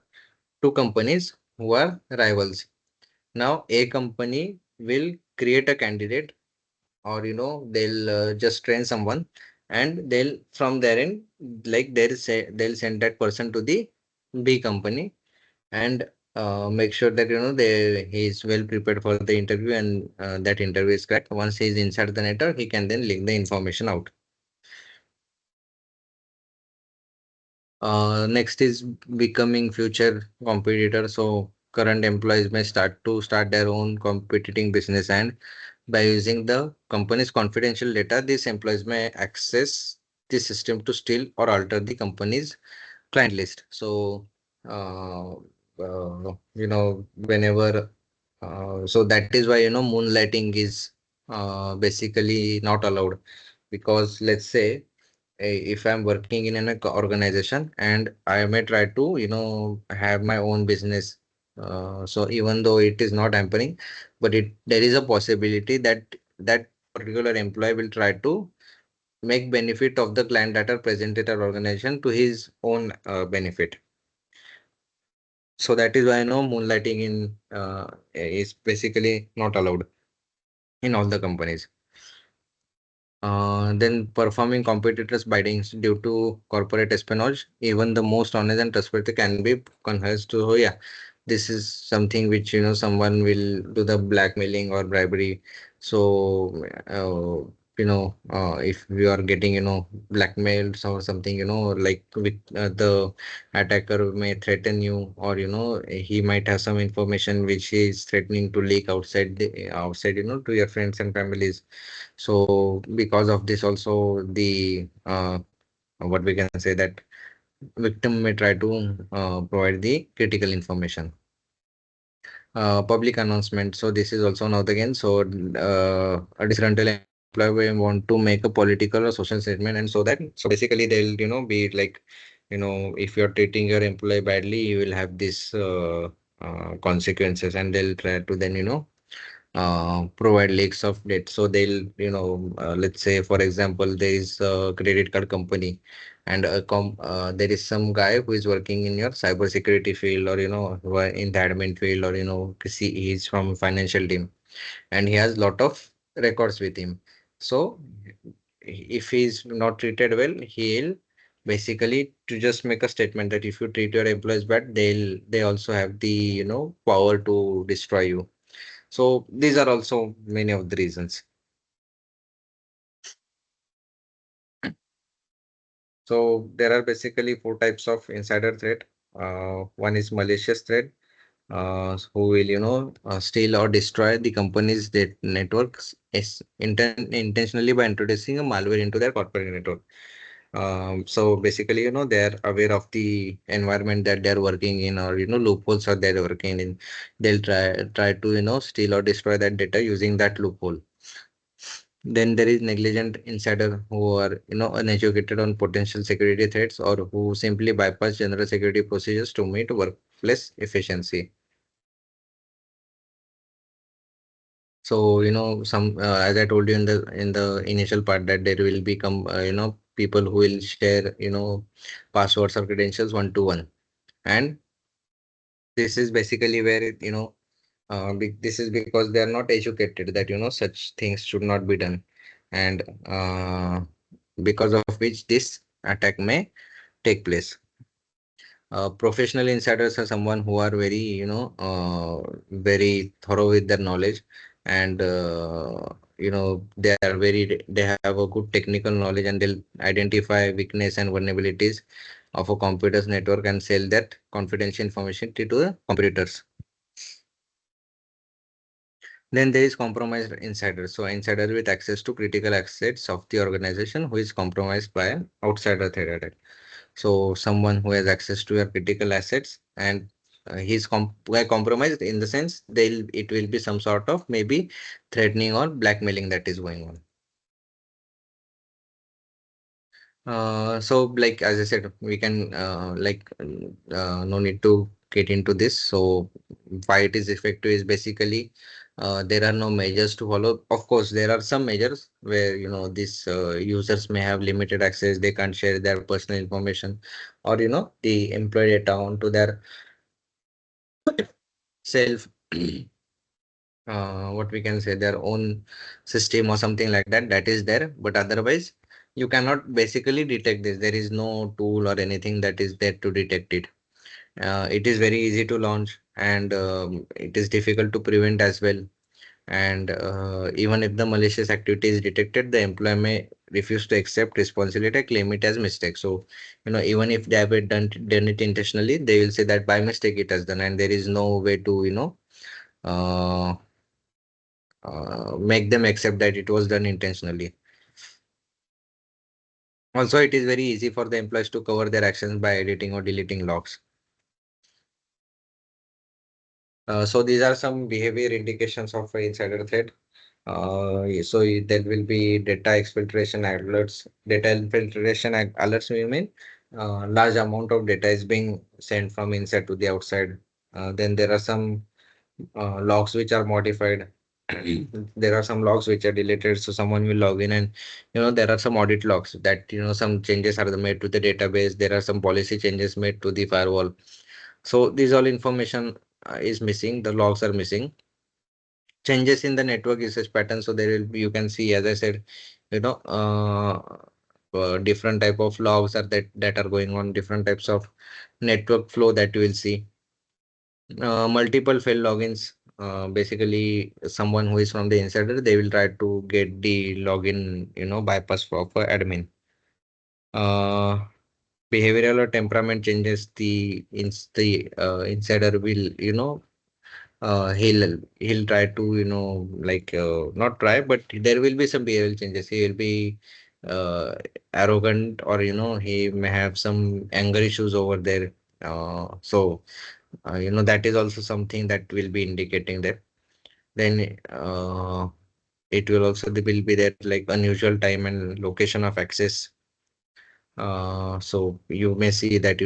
two companies who are rivals. Now a company will create a candidate, or they'll just train someone, and they'll from their end, like they'll send that person to the B company, and make sure that he is well prepared for the interview, and that interview is correct. Once he is inside the network, he can then leak the information out. Next is becoming future competitor. So current employees may start their own competing business, and by using the company's confidential data, these employees may access the system to steal or alter the company's client list. So uh, whenever so that is why moonlighting is basically not allowed, because let's say if I'm working in an organization, and I may try to have my own business, so even though it is not hampering, but there is a possibility that that particular employee will try to make benefit of the client that are present at our organization to his own benefit. So that is why moonlighting in is basically not allowed. in all the companies. Then performing competitors' biddings due to corporate espionage, even the most honest and trustworthy can be confessed to, oh yeah, this is something which someone will do the blackmailing or bribery. So if you are getting blackmailed or something, like with the attacker may threaten you, or he might have some information which he is threatening to leak outside to your friends and families. So because of this also, the what we can say, that victim may try to provide the critical information. Public announcement. So this is also now again. So a disgruntled employee may want to make a political or social statement, and so basically they'll be like, if you're treating your employee badly, you will have this consequences, and they'll try to then provide leaks of debt. So they'll, let's say, for example, there is a credit card company, and there is some guy who is working in your cybersecurity field, or, who are in the admin field, or, he's from financial team, and he has lot of records with him. So if he's not treated well, he'll basically to just make a statement that if you treat your employees bad, they also have the, power to destroy you. So these are also many of the reasons. So there are basically four types of insider threat. One is malicious threat, who will steal or destroy the company's networks intentionally by introducing a malware into their corporate network. So basically, they are aware of the environment that they're working in, or loopholes that they're working in. They'll try to steal or destroy that data using that loophole. Then there is negligent insider, who are uneducated on potential security threats, or who simply bypass general security procedures to meet workplace efficiency. So some as I told you in the initial part, that there will become people who will share passwords or credentials one to one, and this is basically where this is because they are not educated that such things should not be done, and because of which this attack may take place. Professional insiders are someone who are very very thorough with their knowledge, and they have a good technical knowledge, and they'll identify weakness and vulnerabilities of a computer's network and sell that confidential information to the competitors. Then there is compromised insider. So insider with access to critical assets of the organization who is compromised by an outsider threat attack. So someone who has access to your critical assets, and compromised in the sense it will be some sort of maybe threatening or blackmailing that is going on. So like as I said, we can no need to get into this. So why it is effective is basically there are no measures to follow. Of course, there are some measures where these users may have limited access. They can't share their personal information, or the employee data onto their self. What we can say, their own system or something like that, that is there, but otherwise you cannot basically detect this. There is no tool or anything that is there to detect it. It is very easy to launch, and it is difficult to prevent as well. And even if the malicious activity is detected, the employee may refuse to accept responsibility and claim it as mistake. So even if they have done it intentionally, they will say that by mistake it has done, and there is no way to uh, make them accept that it was done intentionally. Also, it is very easy for the employees to cover their actions by editing or deleting logs. So these are some behavior indications of insider threat. There will be data exfiltration alerts. Data exfiltration alerts mean large amount of data is being sent from inside to the outside. Then there are some logs which are modified. There are some logs which are deleted, so someone will log in, and there are some audit logs that some changes are made to the database. There are some policy changes made to the firewall. So these all information is missing, the logs are missing. changes in the network usage pattern. So there will be, you can see, as I said, you know, different type of logs are that are going on, different types of network flow that you will see. Multiple failed logins. Basically, someone who is from the insider, they will try to get the login, bypass for admin. Uh, Behavioral or temperament changes, the insider will, he'll try to, not try, but there will be some behavioral changes. He will be arrogant, or he may have some anger issues over there. So that is also something that will be indicating that. Then it will also will be that, like, unusual time and location of access. So you may see that,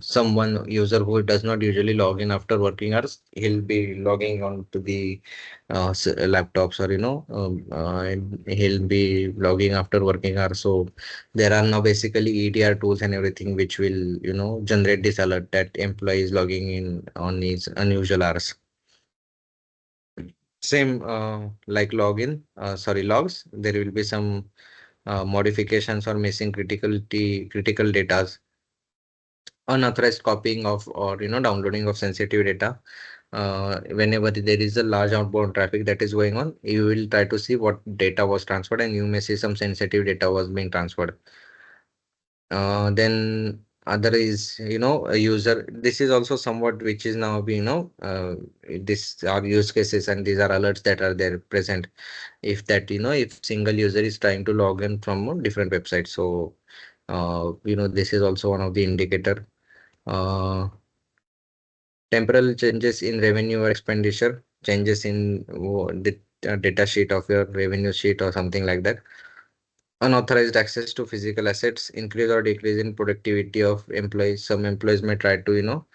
someone user who does not usually log in after working hours, he'll be logging on to the laptops, or and he'll be logging after working hours. So there are now basically EDR tools and everything which will, generate this alert that employee is logging in on his unusual hours. Same like logs. There will be some modifications or missing critical data, unauthorized copying of, or downloading of sensitive data. Whenever there is a large outbound traffic that is going on, you will try to see what data was transferred, and you may see some sensitive data was being transferred. Then other is, a user. This is also somewhat which is now being, these are use cases, and these are alerts that are there present. If that, if single user is trying to log in from a different website. So this is also one of the indicator. Temporal changes in revenue or expenditure, changes in the data sheet of your revenue sheet or something like that. Unauthorized access to physical assets, increase or decrease in productivity of employees. Some employees may try to,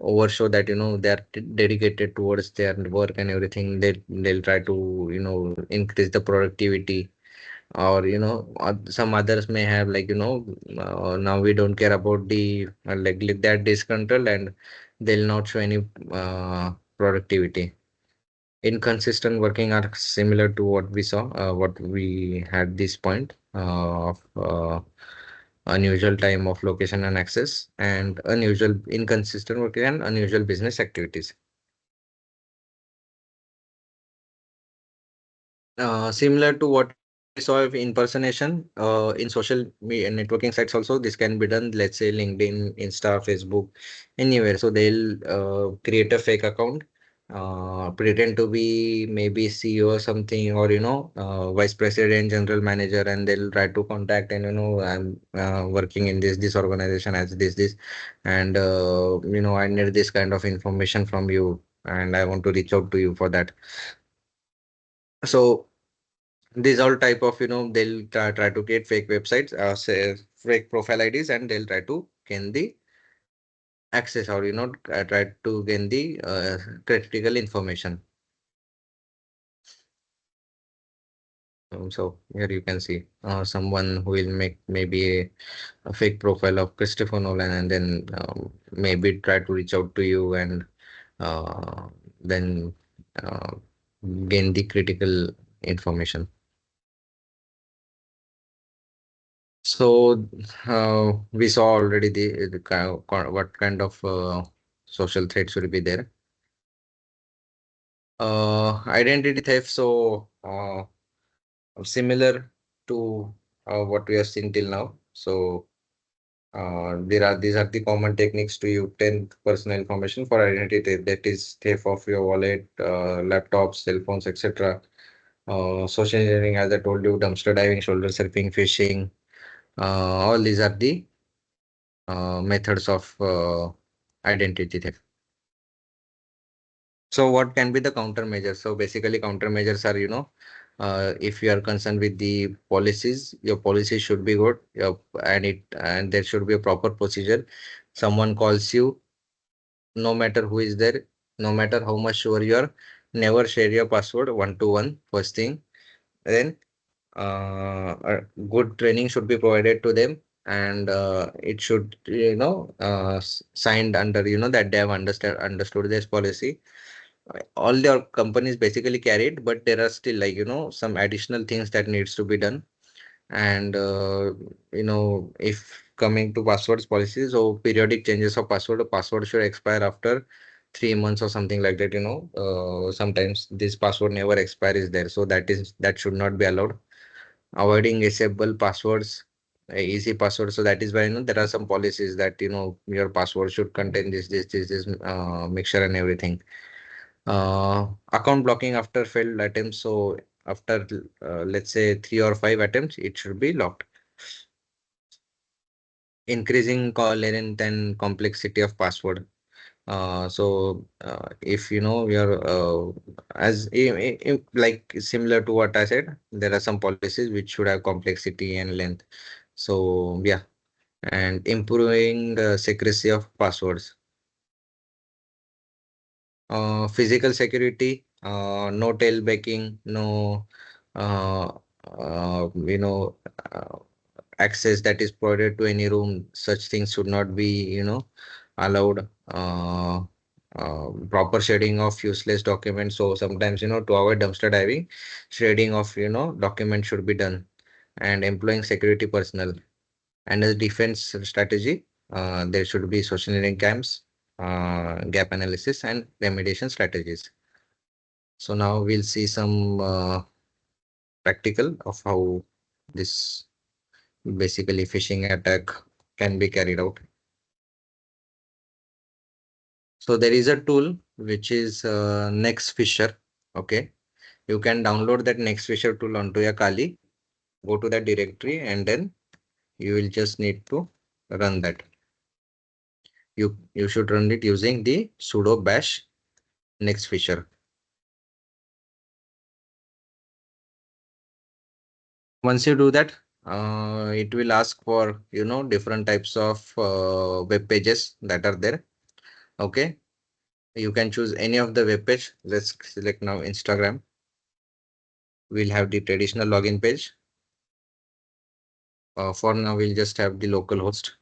overshow that, they are dedicated towards their work and everything. They'll try to, increase the productivity, or some others may have, like, now we don't care about the like that discontrol, and they'll not show any productivity. Inconsistent working are similar to what we saw, what we had this point of unusual time of location and access, and unusual inconsistent working and unusual business activities. Similar to what we saw of impersonation in social media networking sites also, this can be done, let's say LinkedIn, Insta, Facebook, anywhere. So they'll create a fake account, pretend to be maybe CEO or something, or vice president, general manager, and they'll try to contact, and I'm working in this organization as this, and I need this kind of information from you, and I want to reach out to you for that. So these all type of, they'll try to create fake websites, say fake profile IDs, and they'll try to gain the access, or try to gain the critical information. So here you can see someone who will make maybe a fake profile of Christopher Nolan, and then maybe try to reach out to you, and then uh, gain the critical information. So we saw already what kind of social threats will be there. Identity theft. So similar to what we have seen till now. So these are the common techniques to obtain personal information for identity theft. That is theft of your wallet, laptops, cell phones, etc. Social engineering, as I told you, dumpster diving, shoulder surfing, phishing. All these are the methods of identity theft. So what can be the countermeasures? So basically countermeasures are, if you are concerned with the policies, your policy should be good, and there should be a proper procedure. Someone calls you, no matter who is there, no matter how much sure you are, never share your password one to one, first thing. Then a good training should be provided to them, and it should, signed under, that they have understood this policy. all their companies basically carried, but there are still like, some additional things that needs to be done. And if coming to passwords policies, so periodic changes of password, a password should expire after 3 months or something like that. Sometimes this password never expires there, so that should not be allowed. Avoiding disable passwords, easy passwords. So that is why there are some policies that your password should contain this mixture and everything. Account blocking after failed attempts. So after let's say 3 or 5 attempts, it should be locked. Increasing length and complexity of password. If you're like similar to what I said, there are some policies which should have complexity and length. So yeah, and improving the secrecy of passwords. Physical security, no tailbacking, no uh, uh, you know uh, access that is provided to any room. Such things should not be allowed. Proper shredding of useless documents. So sometimes to avoid dumpster diving, shredding of documents should be done. And employing security personnel. And as defense strategy, there should be social engineering camps, gap analysis, and remediation strategies. So now we'll see some practical of how this basically phishing attack can be carried out. So there is a tool which is NextFisher. Okay, you can download that NextFisher tool onto your Kali, go to that directory, and then you will just need to run that. You should run it using the sudo bash NextFisher. Once you do that, it will ask for different types of web pages that are there. Okay, you can choose any of the web page. Let's select now Instagram. We'll have the traditional login page. For now, we'll just have the local host.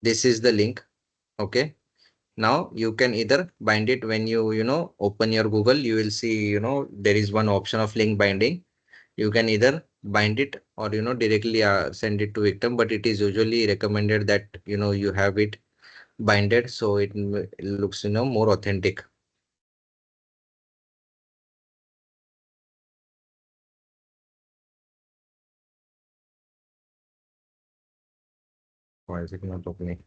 This is the link. Okay, now you can either bind it when you open your Google. You will see there is one option of link binding. You can either bind it or directly send it to victim, but it is usually recommended that you have it binded, so it looks more authentic. Why is it not opening?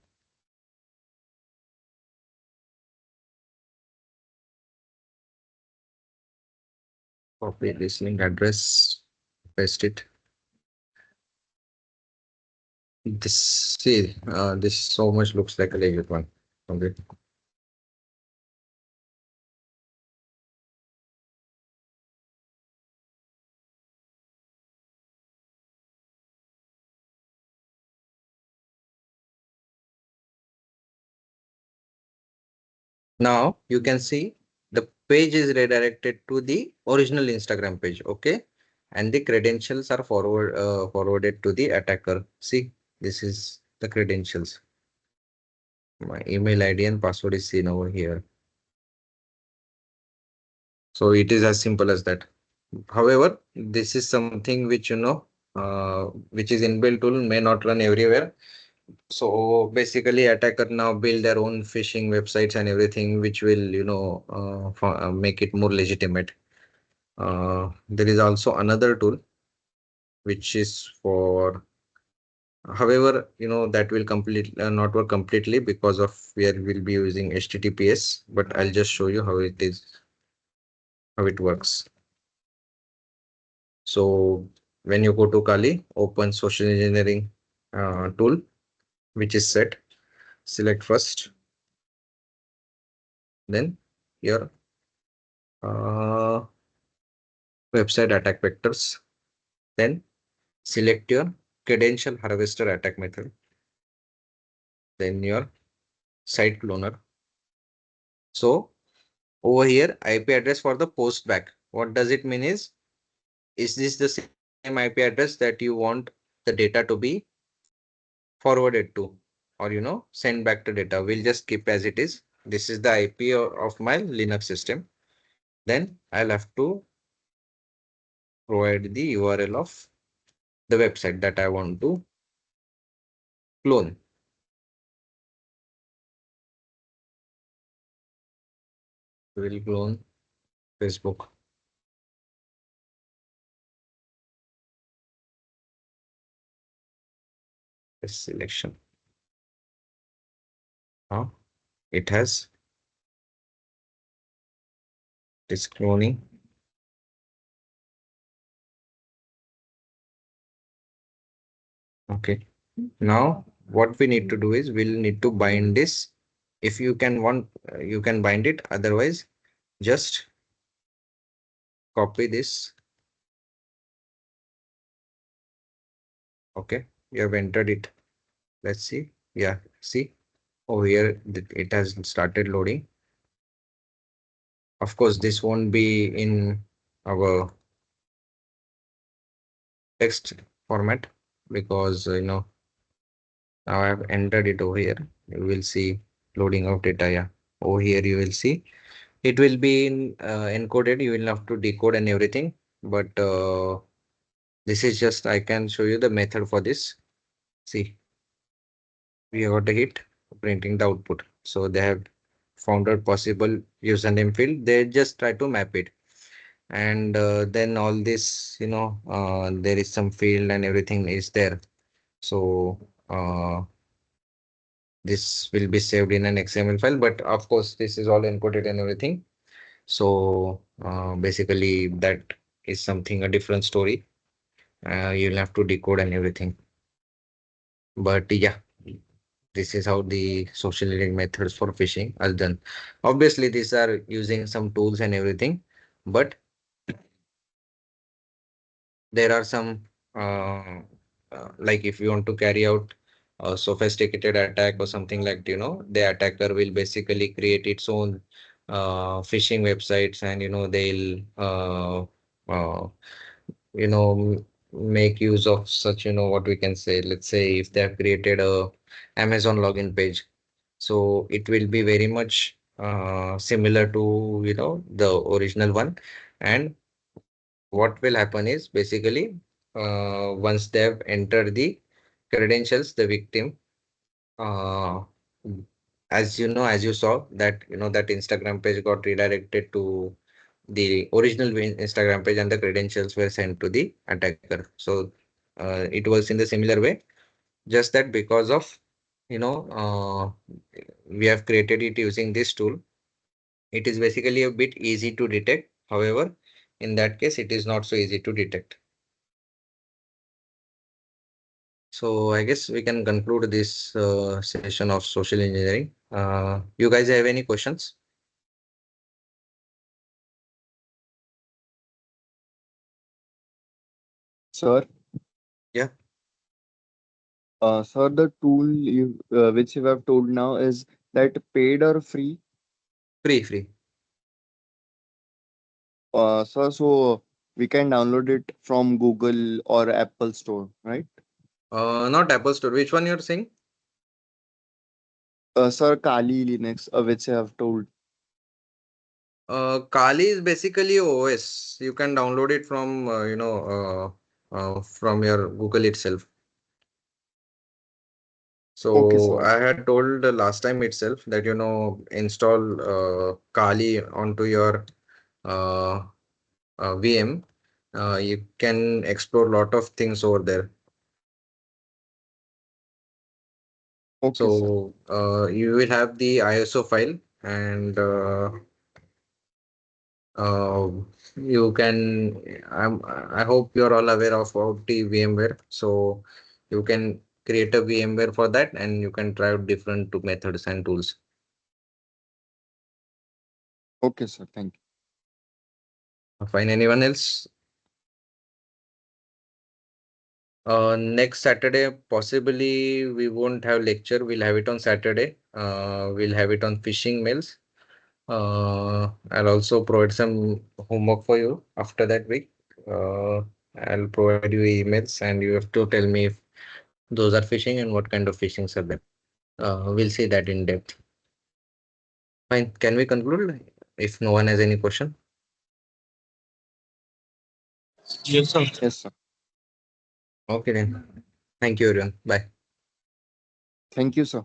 Copy this link address, paste it. This so much looks like a legit one. Okay. Now you can see the page is redirected to the original Instagram page. Okay. And the credentials are forwarded to the attacker. See, this is the credentials. My email ID and password is seen over here. So it is as simple as that. However, this is something which which is inbuilt tool, may not run everywhere. So basically, attacker now build their own phishing websites and everything, which will make it more legitimate. There is also another tool which is for, however, that will not work completely because of where we'll be using HTTPS, but I'll just show you how it works. So when you go to Kali, open social engineering tool, which is set, select first, then your website attack vectors, then select your credential harvester attack method, then your site cloner. So over here, IP address for the post back. What does it mean is this the same IP address that you want the data to be forwarded to, or send back the data? We'll just keep as it is. this is the IP of my Linux system. Then I'll have to provide the URL of the website that I want to clone. We'll clone Facebook. This selection. Now it has this cloning. Okay. Now what we need to do is we'll need to bind this. If you can you can bind it. Otherwise, just copy this. Okay, you have entered it. Let's see. Yeah, see over here it has started loading. Of course, this won't be in our text format because now I have entered it over here. You will see loading of data. Yeah, over here you will see it will be in encoded. You will have to decode and everything. But this is just I can show you the method for this. See, we got a hit printing the output. So they have found out possible username field. They just try to map it. And then all this, there is some field and everything is there. So this will be saved in an XML file, but of course this is all encoded and everything. So basically that is something a different story. You'll have to decode and everything. But yeah, this is how the social engineering methods for phishing are done. Obviously, these are using some tools and everything, but there are some like if you want to carry out a sophisticated attack or something like the attacker will basically create its own phishing websites, and they'll uh, you know m- make use of such, what we can say, let's say if they have created a Amazon login page, so it will be very much similar to the original one. And what will happen is basically once they have entered the credentials, the victim, uh, as you saw that that Instagram page got redirected to the original Instagram page and the credentials were sent to the attacker. So it was in the similar way, just that because of we have created it using this tool, it is basically a bit easy to detect. However, in that case, it is not so easy to detect. So I guess we can conclude this session of social engineering. You guys have any questions? Sir, Yeah, sir, the tool which you have told now, is that paid or free? free. Sir, so we can download it from Google or Apple Store, right? Not Apple Store. Which one you're saying? Sir, Kali Linux, which you have told. Kali is basically OS. You can download it from from your Google itself. Okay, So sir. I had told the last time itself that install Kali onto your uh, VM. You can explore a lot of things over there. Okay, sir. So you will have the ISO file, and uh, you can. I hope you're all aware of about the VMware. So you can create a VMware for that, and you can try out different methods and tools. Okay, sir. Thank you. Fine. Anyone else? Next Saturday, possibly we won't have lecture. We'll have it on Saturday. We'll have it on phishing mails. I'll also provide some homework for you after that week. Uh, I'll provide you emails and you have to tell me if those are phishing and what kind of phishings are there. We'll see that in depth. Fine. Can we conclude if no one has any question? Yes, sir. Yes, sir. Okay then. Thank you everyone. Bye. Thank you, sir.